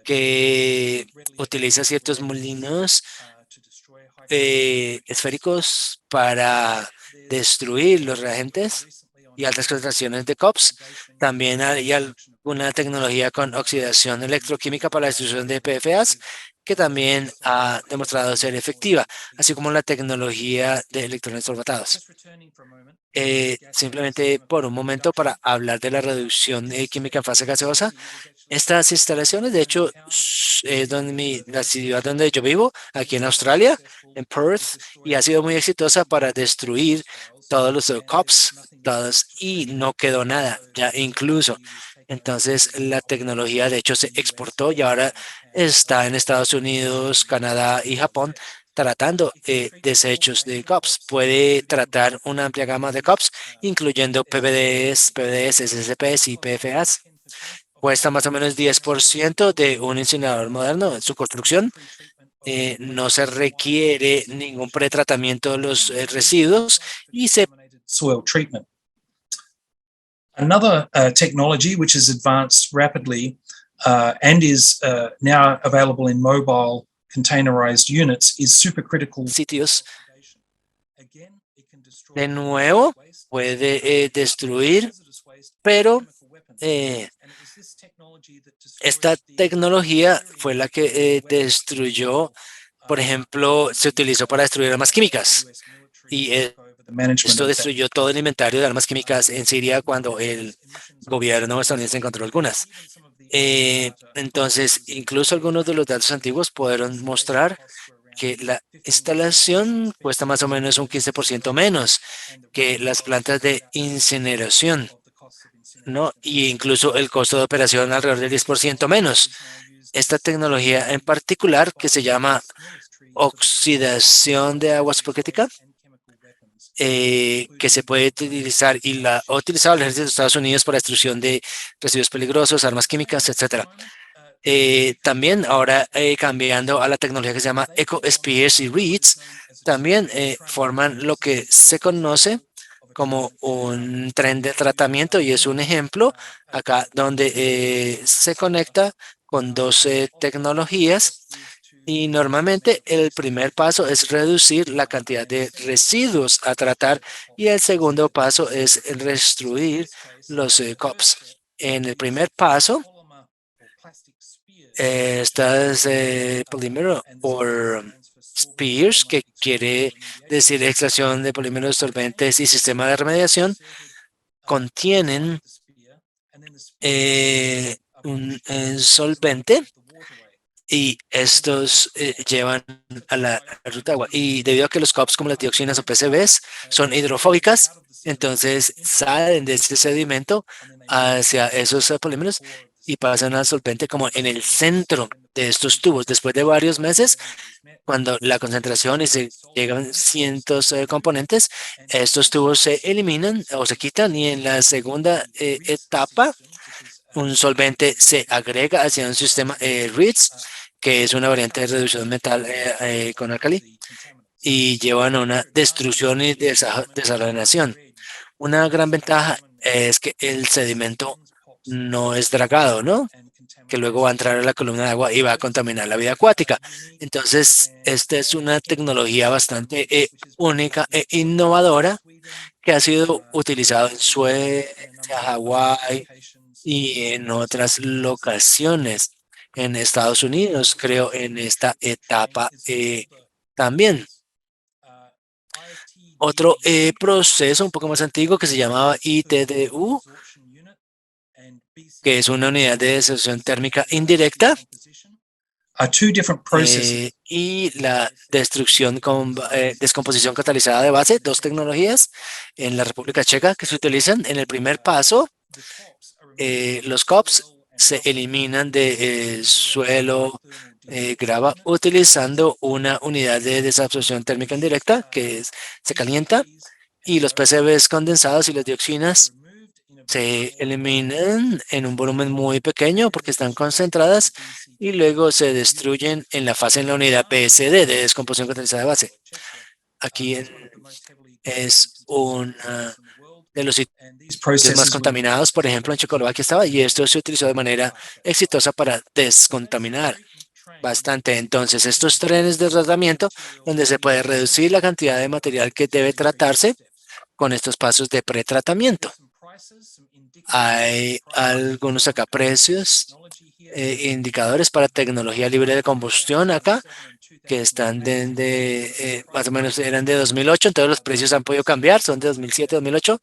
que utiliza ciertos molinos esféricos para destruir los reagentes y altas concentraciones de COPS. También hay alguna tecnología con oxidación electroquímica para la destrucción de PFAS que también ha demostrado ser efectiva, así como la tecnología de electrones formatados. Simplemente por un momento para hablar de la reducción química en fase gaseosa. Estas instalaciones, de hecho, es la ciudad donde yo vivo, aquí en Australia, en Perth, y ha sido muy exitosa para destruir todos los COPs, todos, y no quedó nada, ya incluso. Entonces, la tecnología, de hecho, se exportó y ahora está en Estados Unidos, Canadá y Japón tratando desechos de COPs. Puede tratar una amplia gama de COPs, incluyendo PVDs, SSPs y PFAs. Cuesta más o menos 10% de un incinerador moderno. Su construcción no se requiere ningún pretratamiento de los residuos y se
soil treatment. Another technology which has advanced rapidly and is now available in mobile containerized units is supercritical
sitios. De nuevo, puede destruir, pero esta tecnología fue la que destruyó, por ejemplo, se utilizó para destruir armas químicas. Y esto destruyó todo el inventario de armas químicas en Siria cuando el gobierno estadounidense encontró algunas. Entonces, incluso algunos de los datos antiguos pudieron mostrar que la instalación cuesta más o menos un 15% menos que las plantas de incineración, ¿no? Y incluso el costo de operación alrededor del 10% menos. Esta tecnología en particular, que se llama oxidación de agua supercrítica, que se puede utilizar y la ha utilizado el ejército de Estados Unidos para destrucción de residuos peligrosos, armas químicas, etcétera. También ahora cambiando a la tecnología que se llama EcoSpears y REITs, también forman lo que se conoce como un tren de tratamiento y es un ejemplo acá donde se conecta con 12 tecnologías y normalmente el primer paso es reducir la cantidad de residuos a tratar y el segundo paso es destruir los COPs. En el primer paso, estas polímero o spears, que quiere decir extracción de polímeros solventes y sistema de remediación, contienen un solvente y estos llevan a la ruta de agua. Y debido a que los COPs como las dioxinas o PCBs son hidrofóbicas, entonces salen de ese sedimento hacia esos polímeros y pasan al solvente como en el centro de estos tubos. Después de varios meses, cuando la concentración y se llegan cientos de componentes, estos tubos se eliminan o se quitan y en la segunda etapa, un solvente se agrega hacia un sistema REITs, que es una variante de reducción metal con álcali, y llevan a una destrucción y desalinación. Una gran ventaja es que el sedimento no es dragado, ¿no? Que luego va a entrar a la columna de agua y va a contaminar la vida acuática. Entonces, esta es una tecnología bastante única e innovadora que ha sido utilizada en Suecia, Hawái y en otras locaciones en Estados Unidos, creo, en esta etapa también. Otro proceso un poco más antiguo que se llamaba ITDU, que es una unidad de destrucción térmica indirecta, y la destrucción con descomposición catalizada de base, dos tecnologías en la República Checa que se utilizan. En el primer paso, los COPs se eliminan del suelo grava utilizando una unidad de desabsorción térmica indirecta que se calienta y los PCBs condensados y las dioxinas se eliminan en un volumen muy pequeño porque están concentradas y luego se destruyen en la fase en la unidad PSD de descomposición catalizada de base. Aquí es una de los sitios más contaminados, por ejemplo, en Checoslovaquia estaba, y esto se utilizó de manera exitosa para descontaminar bastante. Entonces, estos trenes de tratamiento donde se puede reducir la cantidad de material que debe tratarse con estos pasos de pretratamiento. Hay algunos acá precios, indicadores para tecnología libre de combustión acá, que están más o menos eran de 2008, entonces los precios han podido cambiar, son de 2007, 2008,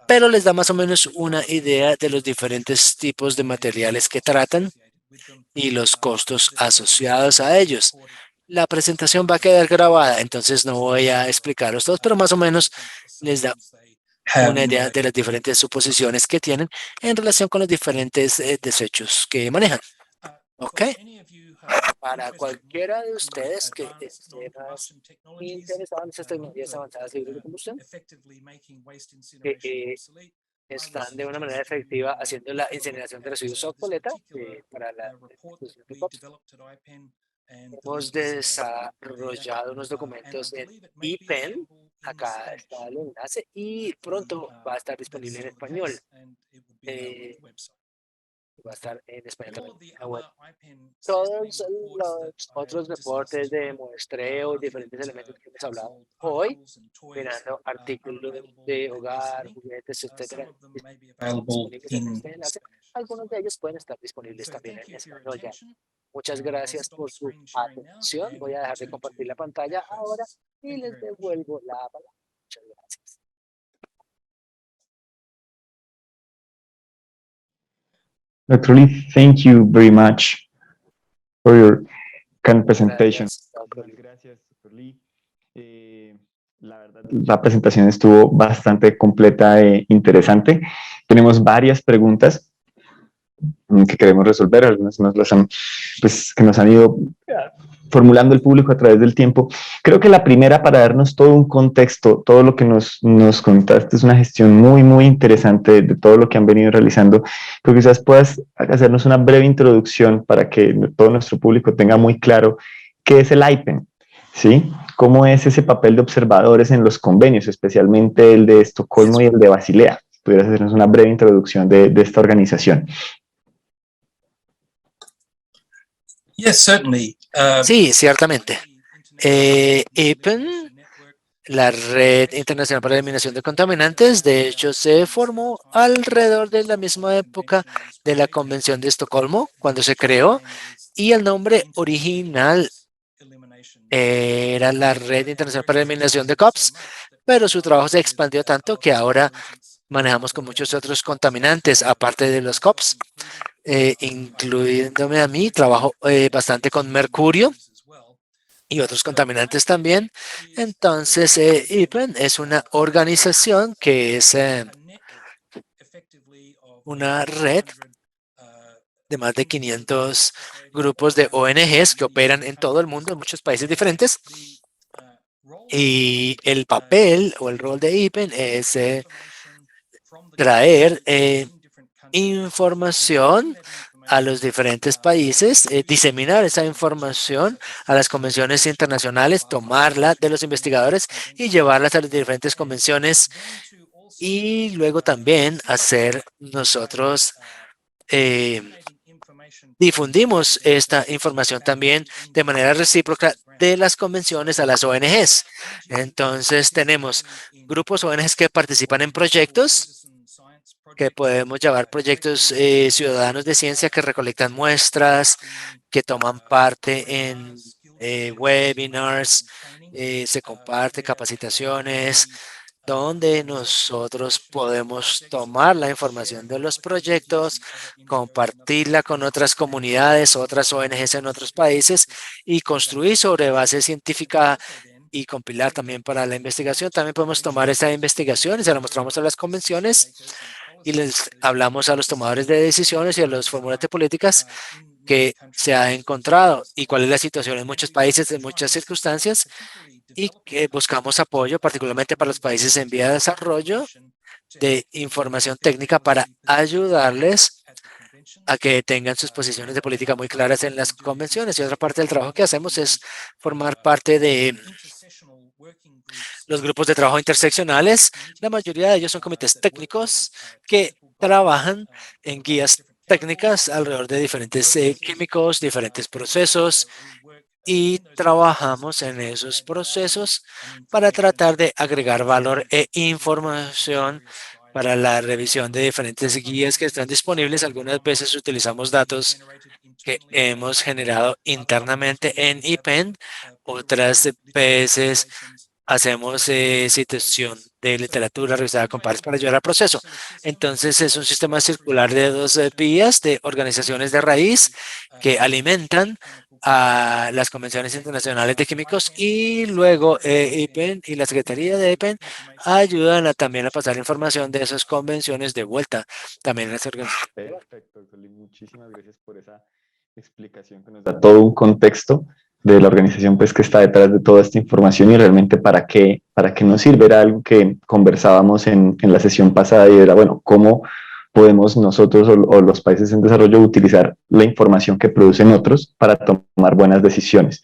pero les da más o menos una idea de los diferentes tipos de materiales que tratan y los costos asociados a ellos. La presentación va a quedar grabada, entonces no voy a explicarlos todos, pero más o menos les da una idea de las diferentes suposiciones que tienen en relación con los diferentes desechos que manejan. ¿Ok? Para cualquiera de ustedes que esté más interesado en estas tecnologías avanzadas libres de combustión, que están de una manera efectiva haciendo la incineración de residuos obsoleta para la destrucción de COPS. Hemos desarrollado unos documentos en ePen, acá está el enlace, y pronto va a estar disponible en español. Va a estar en español también en la web. Todos los otros reportes de muestreo y diferentes elementos que hemos hablado hoy, mirando artículos de hogar, juguetes, etcétera, disponibles en este enlace, algunos de ellos pueden estar disponibles también en español ya. Muchas gracias por su atención. Voy a dejar de compartir la pantalla ahora y les devuelvo la palabra. Muchas gracias.
Dr. Lee, thank you very much for your kind presentation. Gracias, Dr. Lee. La verdad, la presentación estuvo bastante completa e interesante. Tenemos varias preguntas que queremos resolver, algunas nos las han, pues, que nos han ido formulando el público a través del tiempo. Creo que la primera, para darnos todo un contexto, todo lo que nos contaste, es una gestión muy, muy interesante de todo lo que han venido realizando, pero quizás puedas hacernos una breve introducción para que todo nuestro público tenga muy claro qué es el IPEN, ¿sí? ¿Cómo es ese papel de observadores en los convenios, especialmente el de Estocolmo y el de Basilea? ¿Pudieras hacernos una breve introducción de esta organización?
Yes, certainly.
Sí, ciertamente. IPEN, la Red Internacional para la Eliminación de Contaminantes, de hecho, se formó alrededor de la misma época de la Convención de Estocolmo, cuando se creó, y el nombre original era la Red Internacional para la Eliminación de COPS, pero su trabajo se expandió tanto que ahora manejamos con muchos otros contaminantes, aparte de los COPS, incluyéndome a mí, trabajo bastante con mercurio y otros contaminantes también. Entonces, IPEN es una organización que es una red de más de 500 grupos de ONGs que operan en todo el mundo, en muchos países diferentes. Y el papel o el rol de IPEN es traer información a los diferentes países, diseminar esa información a las convenciones internacionales, tomarla de los investigadores y llevarlas a las diferentes convenciones y luego también hacer nosotros difundimos esta información también de manera recíproca de las convenciones a las ONGs. Entonces tenemos grupos ONGs que participan en proyectos que podemos llamar proyectos ciudadanos de ciencia que recolectan muestras, que toman parte en webinars, se comparte capacitaciones, donde nosotros podemos tomar la información de los proyectos, compartirla con otras comunidades, otras ONGs en otros países y construir sobre base científica y compilar también para la investigación. También podemos tomar esa investigación y se la mostramos a las convenciones y les hablamos a los tomadores de decisiones y a los formuladores de políticas que se ha encontrado y cuál es la situación en muchos países, en muchas circunstancias, y que buscamos apoyo, particularmente para los países en vía de desarrollo, de información técnica para ayudarles a que tengan sus posiciones de política muy claras en las convenciones. Y otra parte del trabajo que hacemos es formar parte de los grupos de trabajo interseccionales. La mayoría de ellos son comités técnicos que trabajan en guías técnicas alrededor de diferentes químicos, diferentes procesos, y trabajamos en esos procesos para tratar de agregar valor e información para la revisión de diferentes guías que están disponibles. Algunas veces utilizamos datos que hemos generado internamente en IPEN, otras veces hacemos citación de literatura revisada con pares para ayudar al proceso. Entonces es un sistema circular de dos vías de organizaciones de raíz que alimentan a las convenciones internacionales de químicos y luego IPEN y la Secretaría de IPEN ayudan también a pasar información de esas convenciones de vuelta también a esa organización.
Perfecto, doctor Lee. Muchísimas gracias por esa explicación que nos da todo un contexto de la organización pues, que está detrás de toda esta información y realmente para qué nos sirve. Era algo que conversábamos en la sesión pasada y era, bueno, cómo podemos nosotros o los países en desarrollo utilizar la información que producen otros para tomar buenas decisiones.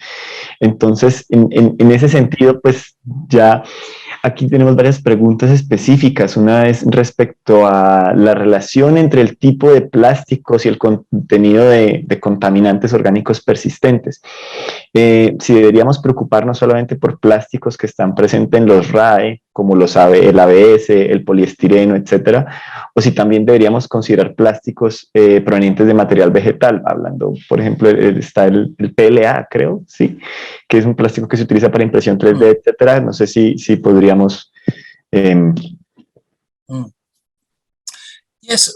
Entonces, en ese sentido, pues ya aquí tenemos varias preguntas específicas. Una es respecto a la relación entre el tipo de plásticos y el contenido de contaminantes orgánicos persistentes. Si deberíamos preocuparnos solamente por plásticos que están presentes en los RAE, como el ABS, el poliestireno, etcétera, o si también deberíamos considerar plásticos provenientes de material vegetal, hablando, por ejemplo, está el PLA, creo, sí, que es un plástico que se utiliza para impresión 3D, etcétera. No sé si podríamos...
Yes,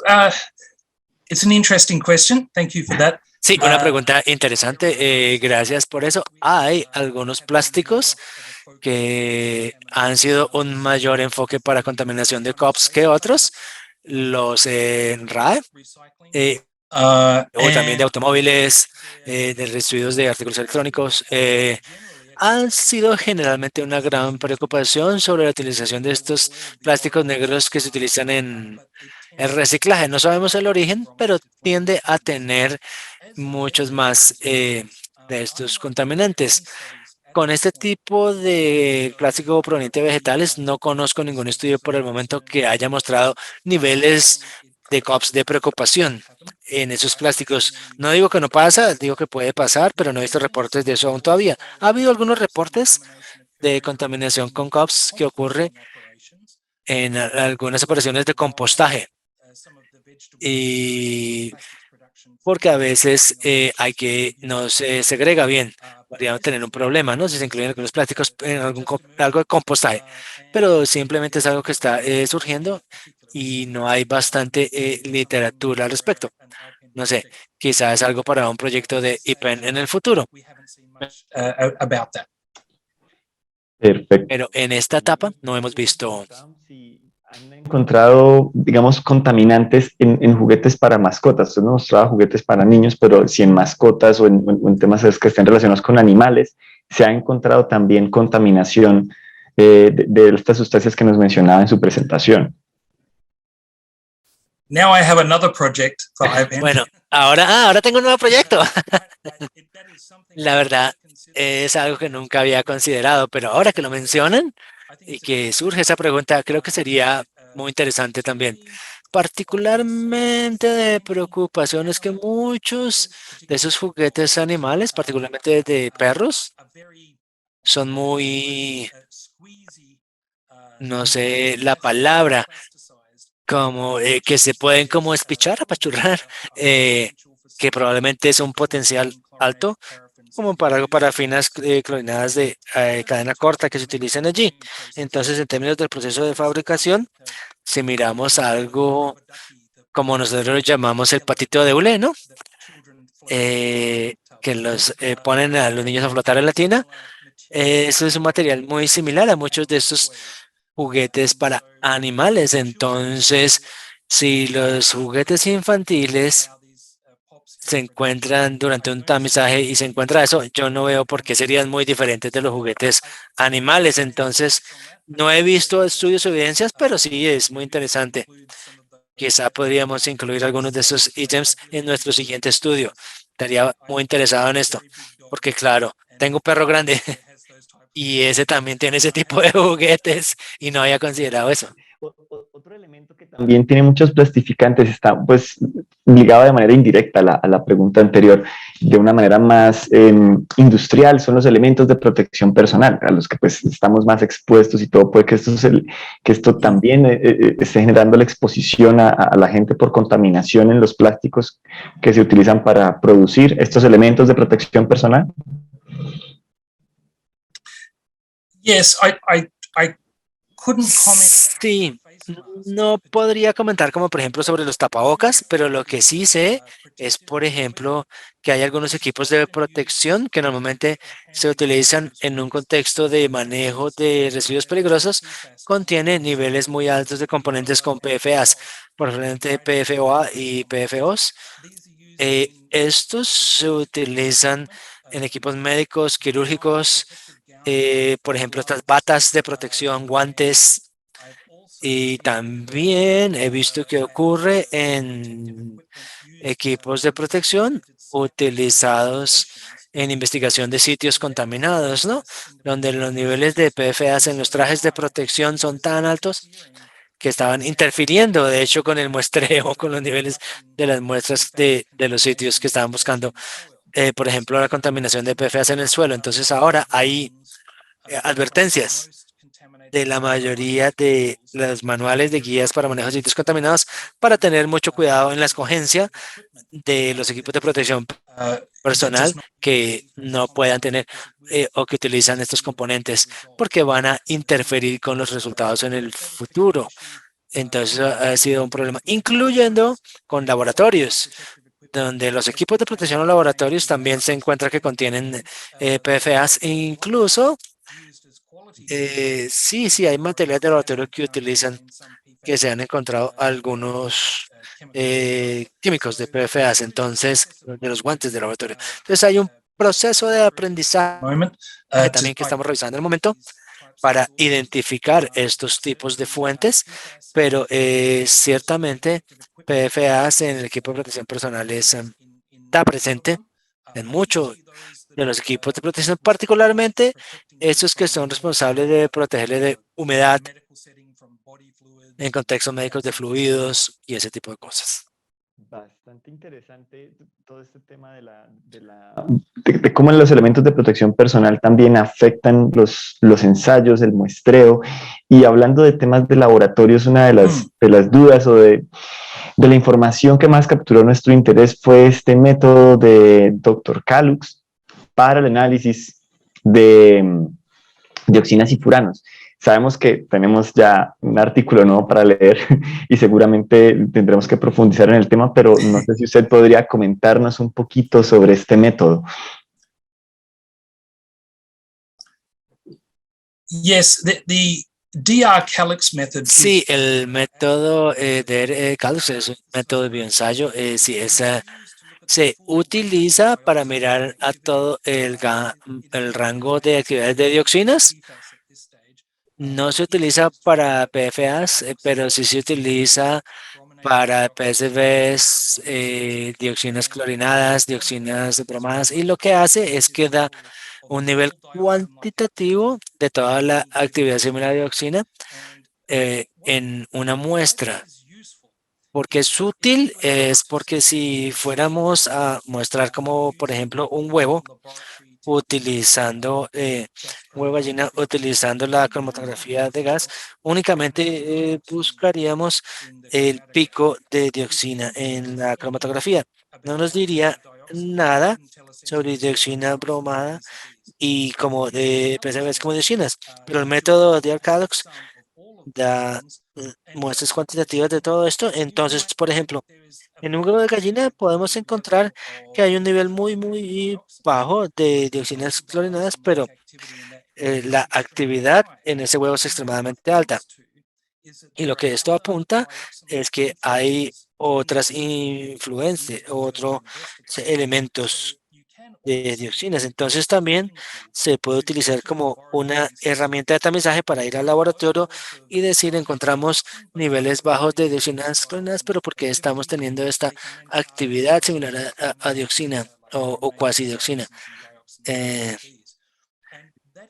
it's an interesting question. Thank you for that.
Sí, una pregunta interesante. Gracias por eso. Hay algunos plásticos que han sido un mayor enfoque para contaminación de COPs que otros, los RAE, o también de automóviles, de residuos de artículos electrónicos. Han sido generalmente una gran preocupación sobre la utilización de estos plásticos negros que se utilizan en el reciclaje. No sabemos el origen, pero tiende a tener muchos más de estos contaminantes. Con este tipo de plástico proveniente de vegetales, no conozco ningún estudio por el momento que haya mostrado niveles de COPs de preocupación en esos plásticos. No digo que no pasa, digo que puede pasar, pero no he visto reportes de eso aún todavía. Ha habido algunos reportes de contaminación con COPs que ocurre en algunas operaciones de compostaje. Y porque a veces no se segrega bien, podríamos tener un problema, ¿no? Si se incluyen algunos plásticos en algo de compostaje, pero simplemente es algo que está surgiendo y no hay bastante literatura al respecto. No sé, quizás es algo para un proyecto de IPEN en el futuro.
About that.
Perfecto.
Pero en esta etapa no hemos visto.
Han encontrado, digamos, contaminantes en juguetes para mascotas. Usted nos mostraba juguetes para niños, pero si en mascotas o en temas que estén relacionados con animales, se ha encontrado también contaminación de estas sustancias que nos mencionaba en su presentación.
Now I have another project for IPEN.
Bueno, ahora tengo un nuevo proyecto. La verdad es algo que nunca había considerado, pero ahora que lo mencionan y que surge esa pregunta, creo que sería muy interesante también. Particularmente de preocupación es que muchos de esos juguetes animales, particularmente de perros, son muy, no sé la palabra, como que se pueden como espichar, apachurrar, que probablemente es un potencial alto como para algo parafinas clonadas de cadena corta que se utilizan allí. Entonces, en términos del proceso de fabricación, si miramos algo como nosotros lo llamamos el patito de hule, ¿no? Que los ponen a los niños a flotar en la tina. Eso es un material muy similar a muchos de estos juguetes para animales. Entonces, si los juguetes infantiles se encuentran durante un tamizaje y se encuentra eso, yo no veo por qué serían muy diferentes de los juguetes animales. Entonces, no he visto estudios o evidencias, pero sí es muy interesante. Quizá podríamos incluir algunos de esos ítems en nuestro siguiente estudio. Estaría muy interesado en esto, porque claro, tengo un perro grande y ese también tiene ese tipo de juguetes y no había considerado eso.
Otro otro elemento que también tiene muchos plastificantes está pues ligado de manera indirecta a la pregunta anterior, de una manera más industrial, son los elementos de protección personal, a los que pues estamos más expuestos y todo, puede que esto también esté generando la exposición a la gente por contaminación en los plásticos que se utilizan para producir estos elementos de protección personal.
Yes, I couldn't comment.
Sí, no podría comentar como por ejemplo sobre los tapabocas, pero lo que sí sé es, por ejemplo, que hay algunos equipos de protección que normalmente se utilizan en un contexto de manejo de residuos peligrosos, contiene niveles muy altos de componentes con PFAS, por ejemplo, PFOA y PFOs. Estos se utilizan en equipos médicos, quirúrgicos, por ejemplo, estas batas de protección, guantes, y también he visto que ocurre en equipos de protección utilizados en investigación de sitios contaminados, ¿no? Donde los niveles de PFAS en los trajes de protección son tan altos que estaban interfiriendo, de hecho, con el muestreo, con los niveles de las muestras de los sitios que estaban buscando, por ejemplo, la contaminación de PFAS en el suelo. Entonces ahora hay advertencias de la mayoría de los manuales de guías para manejo de sitios contaminados para tener mucho cuidado en la escogencia de los equipos de protección personal que no puedan tener o que utilizan estos componentes porque van a interferir con los resultados en el futuro. Entonces ha sido un problema, incluyendo con laboratorios, donde los equipos de protección en laboratorios también se encuentra que contienen PFAS, e incluso sí, hay materiales de laboratorio que utilizan, que se han encontrado algunos químicos de PFAS, entonces, de los guantes de laboratorio. Entonces, hay un proceso de aprendizaje también que estamos revisando en el momento para identificar estos tipos de fuentes, pero ciertamente PFAS en el equipo de protección personal está presente en muchos de los equipos de protección, particularmente estos que son responsables de protegerle de humedad en contextos médicos de fluidos y ese tipo de cosas.
Bastante interesante todo este tema de cómo los elementos de protección personal también afectan los ensayos, el muestreo. Y hablando de temas de laboratorios, una de las dudas o de la información que más capturó nuestro interés fue este método de Dr. Calux para el análisis de dioxinas y furanos. Sabemos que tenemos ya un artículo nuevo para leer y seguramente tendremos que profundizar en el tema, pero no sé si usted podría comentarnos un poquito sobre este método.
Yes, the DR Calix method.
Sí, el método de Calix es un método de bioensayo. Sí, se utiliza para mirar a todo el rango de actividades de dioxinas. No se utiliza para PFAS, pero sí se utiliza para PSVs, dioxinas clorinadas, dioxinas bromadas, y lo que hace es que da un nivel cuantitativo de toda la actividad similar de dioxina en una muestra. Porque es útil, es porque si fuéramos a mostrar como, por ejemplo, un huevo, utilizando huevo gallina, utilizando la cromatografía de gas, únicamente buscaríamos el pico de dioxina en la cromatografía. No nos diría nada sobre dioxina bromada y como de PCBs como dioxinas, pero el método de Arcadox da muestras cuantitativas de todo esto. Entonces, por ejemplo, en un huevo de gallina podemos encontrar que hay un nivel muy bajo de dioxinas clorinadas, pero la actividad en ese huevo es extremadamente alta. Y lo que esto apunta es que hay otras influencias, otros elementos de dioxinas. Entonces también se puede utilizar como una herramienta de tamizaje para ir al laboratorio y decir, encontramos niveles bajos de dioxinas clorinadas, pero porque estamos teniendo esta actividad similar a dioxina o cuasi dioxina.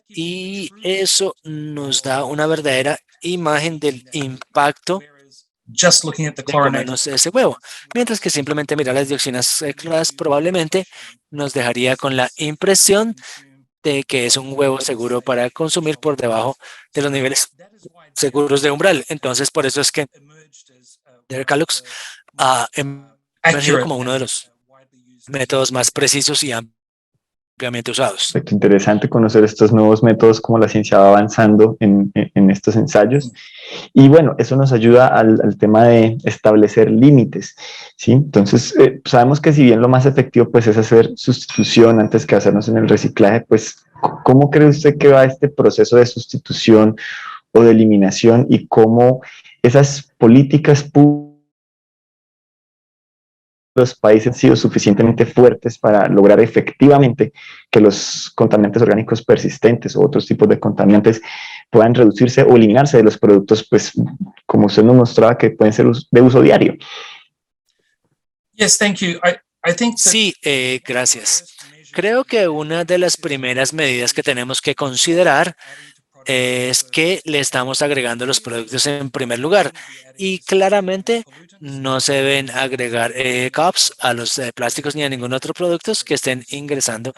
Y eso nos da una verdadera imagen del impacto
just looking at the
de
chlorinated.
comernos ese huevo. Mientras que simplemente mirar las dioxinas cloradas probablemente nos dejaría con la impresión de que es un huevo seguro para consumir por debajo de los niveles seguros de umbral. Entonces, por eso es que Dercalux ha emergido como uno de los métodos más precisos y ampliamente usados.
Perfecto, interesante conocer estos nuevos métodos, como la ciencia va avanzando en estos ensayos. Y bueno, eso nos ayuda al tema de establecer límites, ¿sí? Entonces, sabemos que si bien lo más efectivo pues, es hacer sustitución antes que hacernos en el reciclaje, pues, ¿cómo cree usted que va este proceso de sustitución o de eliminación y cómo esas políticas públicas los países han sido suficientemente fuertes para lograr efectivamente que los contaminantes orgánicos persistentes o otros tipos de contaminantes puedan reducirse o eliminarse de los productos, pues, como usted nos mostraba, que pueden ser de uso diario?
Yes, thank you. I think that
Sí, gracias. Creo que una de las primeras medidas que tenemos que considerar es que le estamos agregando los productos en primer lugar y claramente no se deben agregar cups a los plásticos ni a ningún otro producto que estén ingresando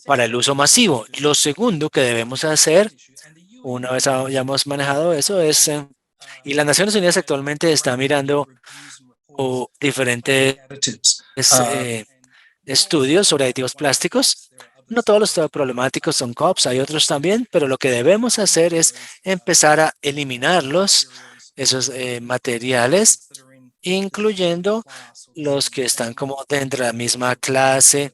para el uso masivo. Lo segundo que debemos hacer, una vez hayamos manejado eso, es, y las Naciones Unidas actualmente está mirando diferentes
additives.
estudios sobre aditivos plásticos. No todos los problemáticos son cups, hay otros también, pero lo que debemos hacer es empezar a eliminarlos, esos materiales, incluyendo los que están como dentro de la misma clase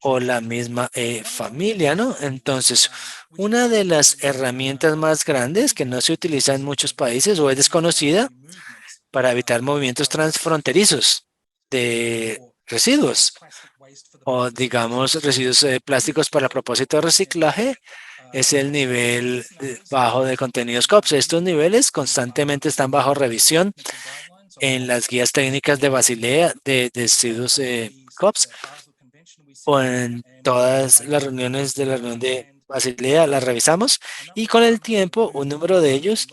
o la misma familia, ¿no? Entonces, una de las herramientas más grandes que no se utiliza en muchos países o es desconocida para evitar movimientos transfronterizos de residuos o digamos residuos plásticos para propósito de reciclaje es el nivel bajo de contenidos COPS. Estos niveles constantemente están bajo revisión en las guías técnicas de Basilea de residuos COPS o en todas las reuniones de la reunión de Basilea las revisamos y con el tiempo un número de ellos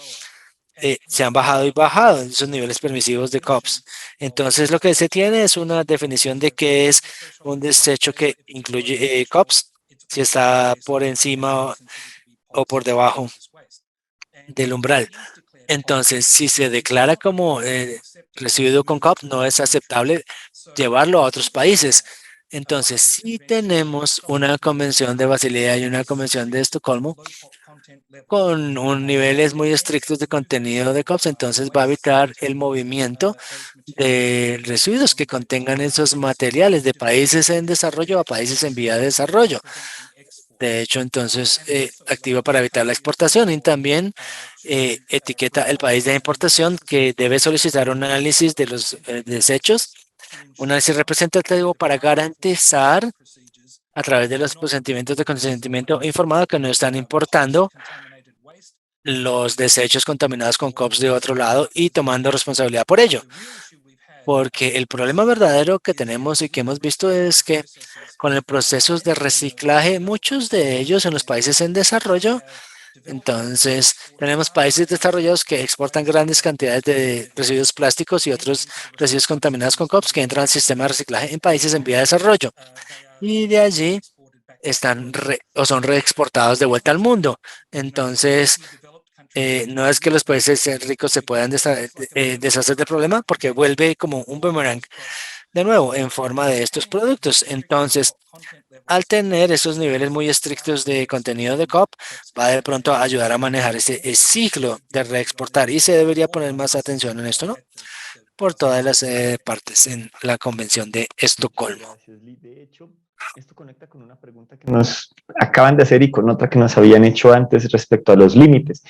se han bajado y bajado esos niveles permisivos de COPS. Entonces, lo que se tiene es una definición de qué es un desecho que incluye COPS, si está por encima o por debajo del umbral. Entonces, si se declara como residuo con COPS, no es aceptable llevarlo a otros países. Entonces, si tenemos una convención de Basilea y una convención de Estocolmo, con niveles muy estrictos de contenido de COPS, entonces va a evitar el movimiento de residuos que contengan esos materiales de países en desarrollo a países en vía de desarrollo. De hecho, entonces, activa para evitar la exportación y también etiqueta el país de importación que debe solicitar un análisis de los desechos, un análisis representativo para garantizar a través de los procedimientos de consentimiento informado que no están importando los desechos contaminados con COPS de otro lado y tomando responsabilidad por ello. Porque el problema verdadero que tenemos y que hemos visto es que con el proceso de reciclaje, muchos de ellos en los países en desarrollo, entonces tenemos países desarrollados que exportan grandes cantidades de residuos plásticos y otros residuos contaminados con COPS que entran al sistema de reciclaje en países en vía de desarrollo. Y de allí están o son reexportados de vuelta al mundo. Entonces, no es que los países ricos se puedan deshacer del problema porque vuelve como un boomerang de nuevo en forma de estos productos. Entonces, al tener esos niveles muy estrictos de contenido de COP, va de pronto a ayudar a manejar ese ciclo de reexportar y se debería poner más atención en esto, ¿no? Por todas las partes en la Convención de Estocolmo.
De hecho, esto conecta con una pregunta que nos acaban de hacer y con otra que nos habían hecho antes respecto a los límites.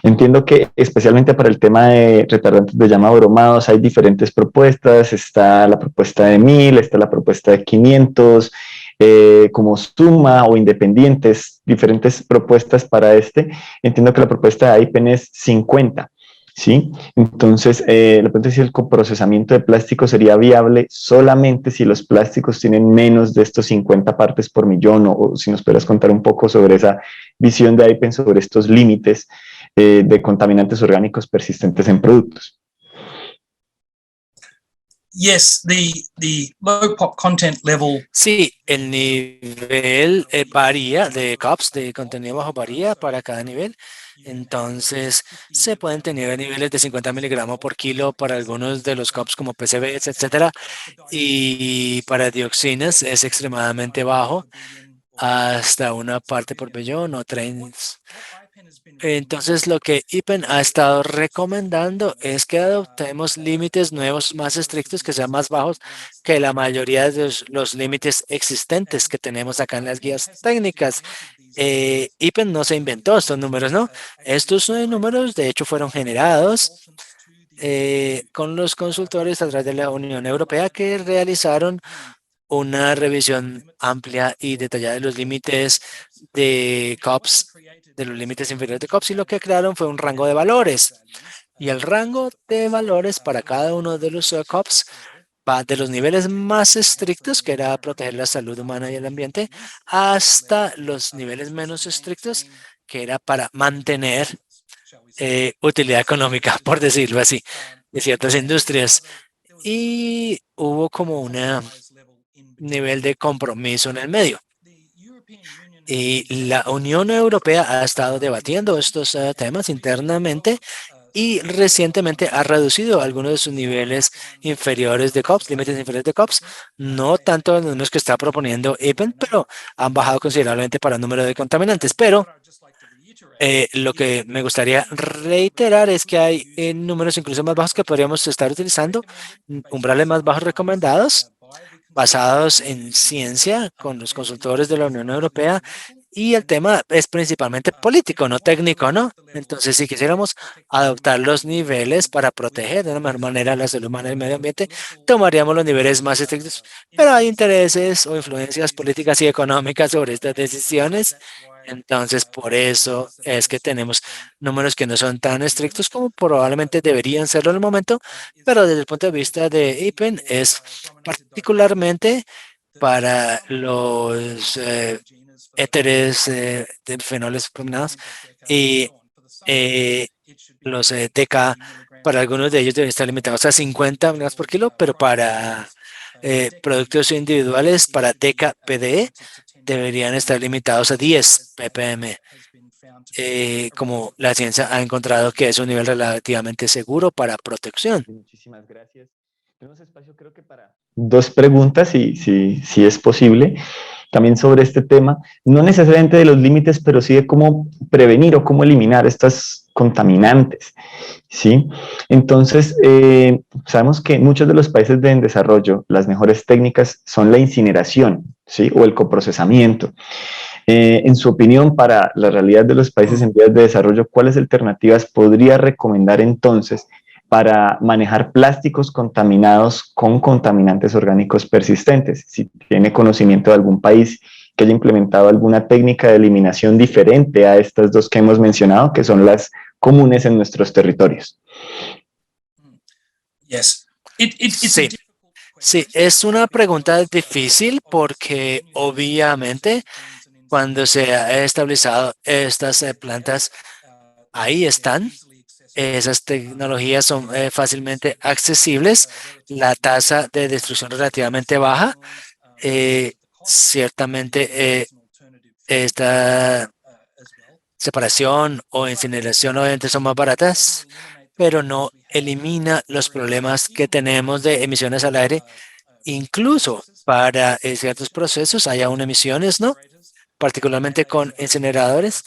Entiendo que especialmente para el tema de retardantes de llama bromados hay diferentes propuestas, está la propuesta de 1000, está la propuesta de 500, como suma o independientes, diferentes propuestas para este. Entiendo que la propuesta de IPEN es 50. ¿Sí? Entonces, la pregunta es si el coprocesamiento de plástico sería viable solamente si los plásticos tienen menos de estos 50 partes por millón, o si nos pudieras contar un poco sobre esa visión de IPEN sobre estos límites de contaminantes orgánicos persistentes en productos.
yes, the low pop content level.
Sí, el nivel varía de cups, de contenido bajo varía para cada nivel. Entonces, se pueden tener niveles de 50 miligramos por kilo para algunos de los cups como PCBs, etcétera. Y para dioxinas es extremadamente bajo, hasta una parte por billón o trains. Entonces, lo que IPEN ha estado recomendando es que adoptemos límites nuevos más estrictos que sean más bajos que la mayoría de los límites existentes que tenemos acá en las guías técnicas. IPEN no se inventó estos números, ¿no? Estos números, de hecho, fueron generados con los consultores a través de la Unión Europea que realizaron una revisión amplia y detallada de los límites de COPS, de los límites inferiores de COPS, y lo que crearon fue un rango de valores. Y el rango de valores para cada uno de los COPS va de los niveles más estrictos, que era proteger la salud humana y el ambiente, hasta los niveles menos estrictos, que era para mantener utilidad económica, por decirlo así, de ciertas industrias. Y hubo como un nivel de compromiso en el medio. Y la Unión Europea ha estado debatiendo estos temas internamente y recientemente ha reducido algunos de sus niveles inferiores de COPS, límites inferiores de COPS, no tanto en los que está proponiendo IPEN, pero han bajado considerablemente para el número de contaminantes. Pero lo que me gustaría reiterar es que hay números incluso más bajos que podríamos estar utilizando, umbrales más bajos recomendados, basados en ciencia con los consultores de la Unión Europea, y el tema es principalmente político, no técnico, ¿no? Entonces, si quisiéramos adoptar los niveles para proteger de una mejor manera la salud humana y el medio ambiente, tomaríamos los niveles más estrictos, pero hay intereses o influencias políticas y económicas sobre estas decisiones. Entonces, por eso es que tenemos números que no son tan estrictos como probablemente deberían serlo en el momento, pero desde el punto de vista de IPEN es particularmente para los éteres de fenoles combinados y los TK, para algunos de ellos deben estar limitados a 50 miligramos por kilo, pero para productos individuales, para TK-PDE, deberían estar limitados a 10 ppm. Como la ciencia ha encontrado que es un nivel relativamente seguro para protección.
Muchísimas gracias. Tenemos espacio, creo que para dos preguntas, si es posible, también sobre este tema, no necesariamente de los límites, pero sí de cómo prevenir o cómo eliminar estas contaminantes, ¿sí? Entonces, sabemos que en muchos de los países en desarrollo, las mejores técnicas son la incineración, ¿sí? O el coprocesamiento. En su opinión, para la realidad de los países en vías de desarrollo, ¿cuáles alternativas podría recomendar entonces para manejar plásticos contaminados con contaminantes orgánicos persistentes? Si tiene conocimiento de algún país que haya implementado alguna técnica de eliminación diferente a estas dos que hemos mencionado, que son las comunes en nuestros territorios.
Yes.
Sí. Sí, es una pregunta difícil porque obviamente cuando se ha estabilizado estas plantas, ahí están. Esas tecnologías son fácilmente accesibles. La tasa de destrucción relativamente baja. Ciertamente esta separación o incineración obviamente son más baratas, pero no elimina los problemas que tenemos de emisiones al aire. Incluso para ciertos procesos hay aún emisiones, ¿no? Particularmente con incineradores,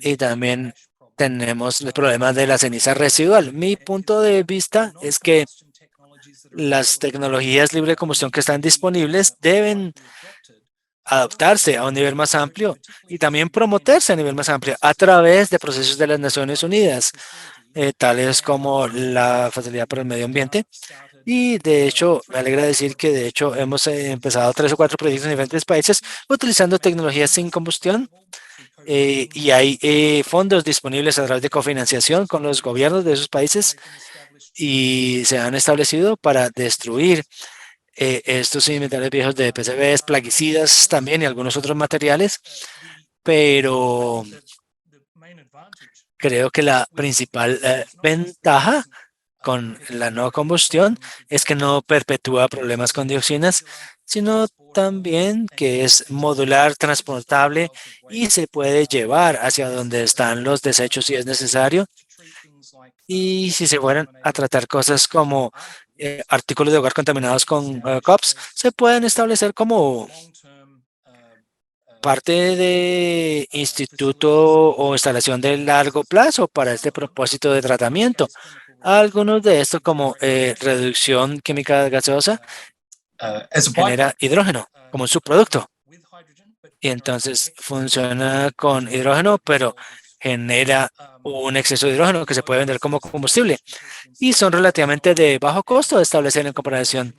y también tenemos el problema de la ceniza residual. Mi punto de vista es que las tecnologías libre de combustión que están disponibles deben adaptarse a un nivel más amplio y también promoverse a nivel más amplio a través de procesos de las Naciones Unidas, tales como la Facilidad para el Medio Ambiente. Y de hecho, me alegra decir que de hecho hemos empezado 3 o 4 proyectos en diferentes países utilizando tecnologías sin combustión, y hay fondos disponibles a través de cofinanciación con los gobiernos de esos países y se han establecido para destruir estos inventarios viejos de PCBs, plaguicidas también y algunos otros materiales, pero creo que la principal ventaja con la no combustión es que no perpetúa problemas con dioxinas, sino también que es modular, transportable y se puede llevar hacia donde están los desechos si es necesario. Y si se fueran a tratar cosas como artículos de hogar contaminados con COPS, se pueden establecer como parte de instituto o instalación de largo plazo para este propósito de tratamiento. Algunos de estos, como reducción química gaseosa,
as a
genera hidrógeno como un subproducto. Y entonces funciona con hidrógeno, pero genera un exceso de hidrógeno que se puede vender como combustible. Y son relativamente de bajo costo de establecer en comparación.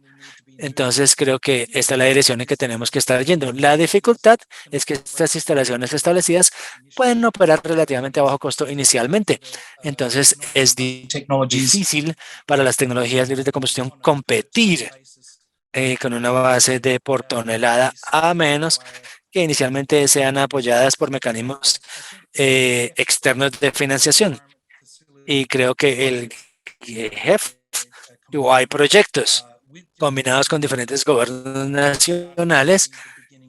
Entonces creo que esta es la dirección en que tenemos que estar yendo. La dificultad es que estas instalaciones establecidas pueden operar relativamente a bajo costo inicialmente. Entonces es
technologies.
difícil para las tecnologías libres de combustión competir con una base de por tonelada, a menos que inicialmente sean apoyadas por mecanismos externos de financiación. Y creo que el GEF o hay proyectos combinados con diferentes gobiernos nacionales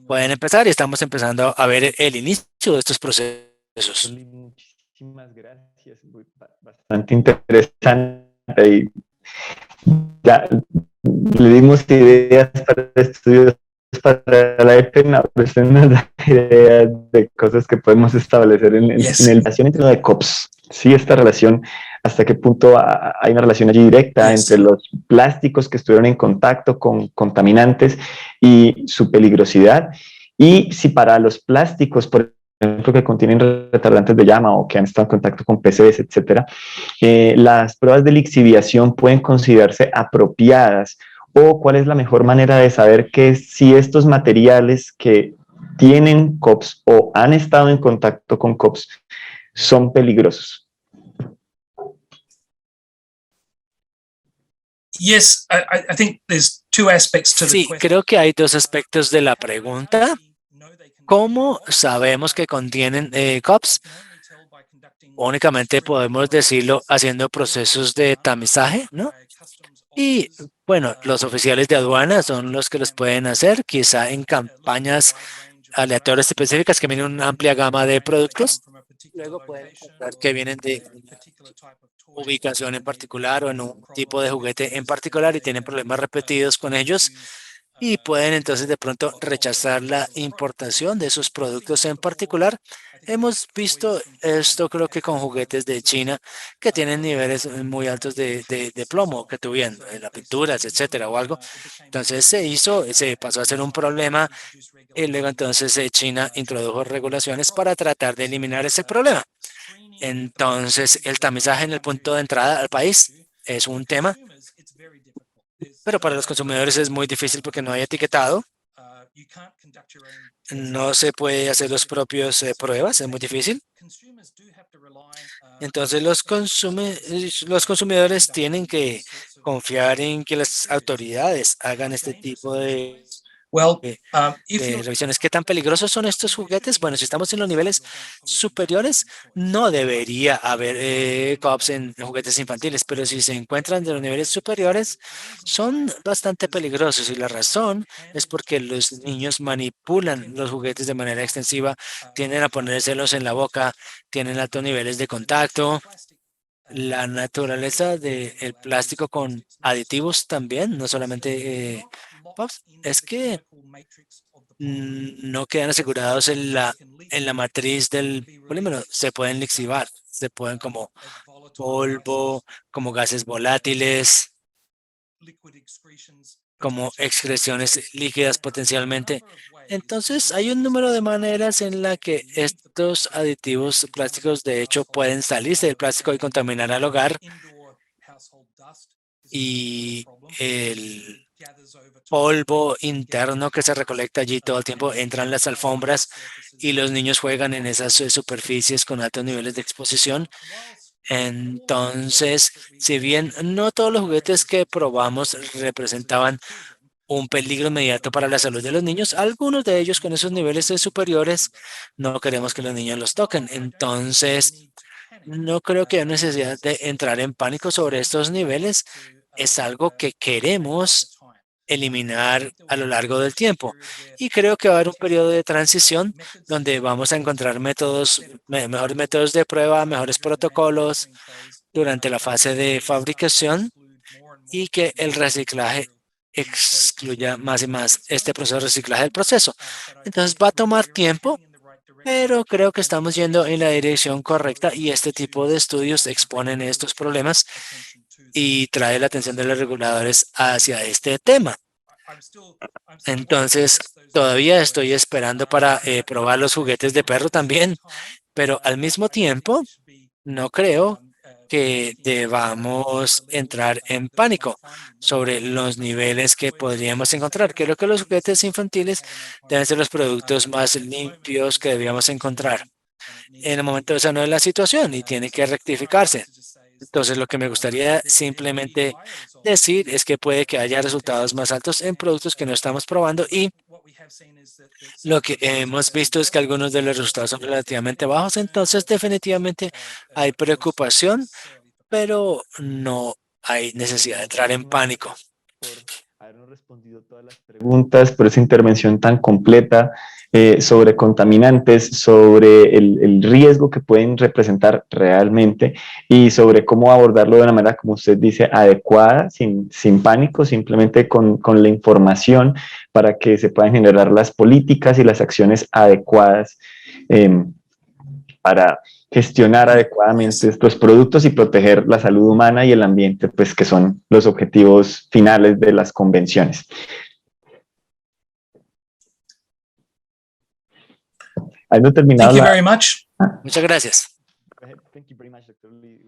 pueden empezar y estamos empezando a ver el inicio de estos procesos.
Muchísimas gracias. Bastante interesante y ya le dimos ideas para estudios para la EPEN, pues nos da ideas de cosas que podemos establecer en la relación entre de COPS. Sí, esta relación, hasta qué punto hay una relación allí directa entre los plásticos que estuvieron en contacto con contaminantes y su peligrosidad. Y si para los plásticos, por ejemplo, que contienen retardantes de llama o que han estado en contacto con PCBs, etcétera, las pruebas de lixiviación pueden considerarse apropiadas, o cuál es la mejor manera de saber que si estos materiales que tienen COPS o han estado en contacto con COPS son peligrosos.
Yes, I think there's two aspects to the
Sí,
question.
creo que hay dos aspectos de la pregunta. ¿Cómo sabemos que contienen COPS? Únicamente podemos decirlo haciendo procesos de tamizaje, ¿no? Y bueno, los oficiales de aduana son los que los pueden hacer, quizá en campañas aleatorias específicas que vienen una amplia gama de productos. Luego pueden encontrar que vienen de una ubicación en particular o en un tipo de juguete en particular y tienen problemas repetidos con ellos. Y pueden entonces de pronto rechazar la importación de esos productos en particular. Hemos visto esto creo que con juguetes de China que tienen niveles muy altos de plomo que tuvieron en las pinturas, etcétera, o algo. Entonces se pasó a ser un problema y luego entonces China introdujo regulaciones para tratar de eliminar ese problema. Entonces el tamizaje en el punto de entrada al país es un tema, pero para los consumidores es muy difícil porque no hay etiquetado. No se puede hacer los propios pruebas, es muy difícil. Entonces los consumidores tienen que confiar en que las autoridades hagan este tipo de revisiones. ¿Qué tan peligrosos son estos juguetes? Bueno, si estamos en los niveles superiores, no debería haber COPS en juguetes infantiles, pero si se encuentran de los niveles superiores, son bastante peligrosos y la razón es porque los niños manipulan los juguetes de manera extensiva, tienden a ponérselos en la boca, tienen altos niveles de contacto. La naturaleza del plástico con aditivos también, no solamente POPs, es que no quedan asegurados en la matriz del polímero. Se pueden lixivar, se pueden como polvo, como gases volátiles, como excreciones líquidas potencialmente. Entonces, hay un número de maneras en la que estos aditivos plásticos de hecho pueden salirse del plástico y contaminar al hogar. Y el polvo interno que se recolecta allí todo el tiempo entra en las alfombras y los niños juegan en esas superficies con altos niveles de exposición. Entonces, si bien no todos los juguetes que probamos representaban un peligro inmediato para la salud de los niños, algunos de ellos con esos niveles superiores no queremos que los niños los toquen. Entonces, No creo que haya necesidad de entrar en pánico sobre estos niveles. Es algo que queremos eliminar a lo largo del tiempo. Y creo que va a haber un periodo de transición donde vamos a encontrar mejores métodos de prueba, mejores protocolos durante la fase de fabricación y que el reciclaje excluya más y más este proceso de reciclaje del proceso. Entonces va a tomar tiempo, pero creo que estamos yendo en la dirección correcta y este tipo de estudios exponen estos problemas y trae la atención de los reguladores hacia este tema. Entonces, todavía estoy esperando para probar los juguetes de perro también, pero al mismo tiempo, no creo que debamos entrar en pánico sobre los niveles que podríamos encontrar. Creo que los juguetes infantiles deben ser los productos más limpios que debíamos encontrar. En el momento esa no es la situación y tiene que rectificarse. Entonces, lo que me gustaría simplemente decir es que puede que haya resultados más altos en productos que no estamos probando y lo que hemos visto es que algunos de los resultados son relativamente bajos. Entonces, definitivamente hay preocupación, pero no hay necesidad de entrar en pánico.
Por habernos respondido todas las preguntas, por esa intervención tan completa sobre contaminantes, sobre el riesgo que pueden representar realmente y sobre cómo abordarlo de una manera, como usted dice, adecuada, sin pánico, simplemente con la información para que se puedan generar las políticas y las acciones adecuadas para gestionar adecuadamente estos productos y proteger la salud humana y el ambiente, pues que son los objetivos finales de las convenciones. ¿Has terminado?
Thank you very much.
Muchas gracias.
Thank you very much, Dr. Lee.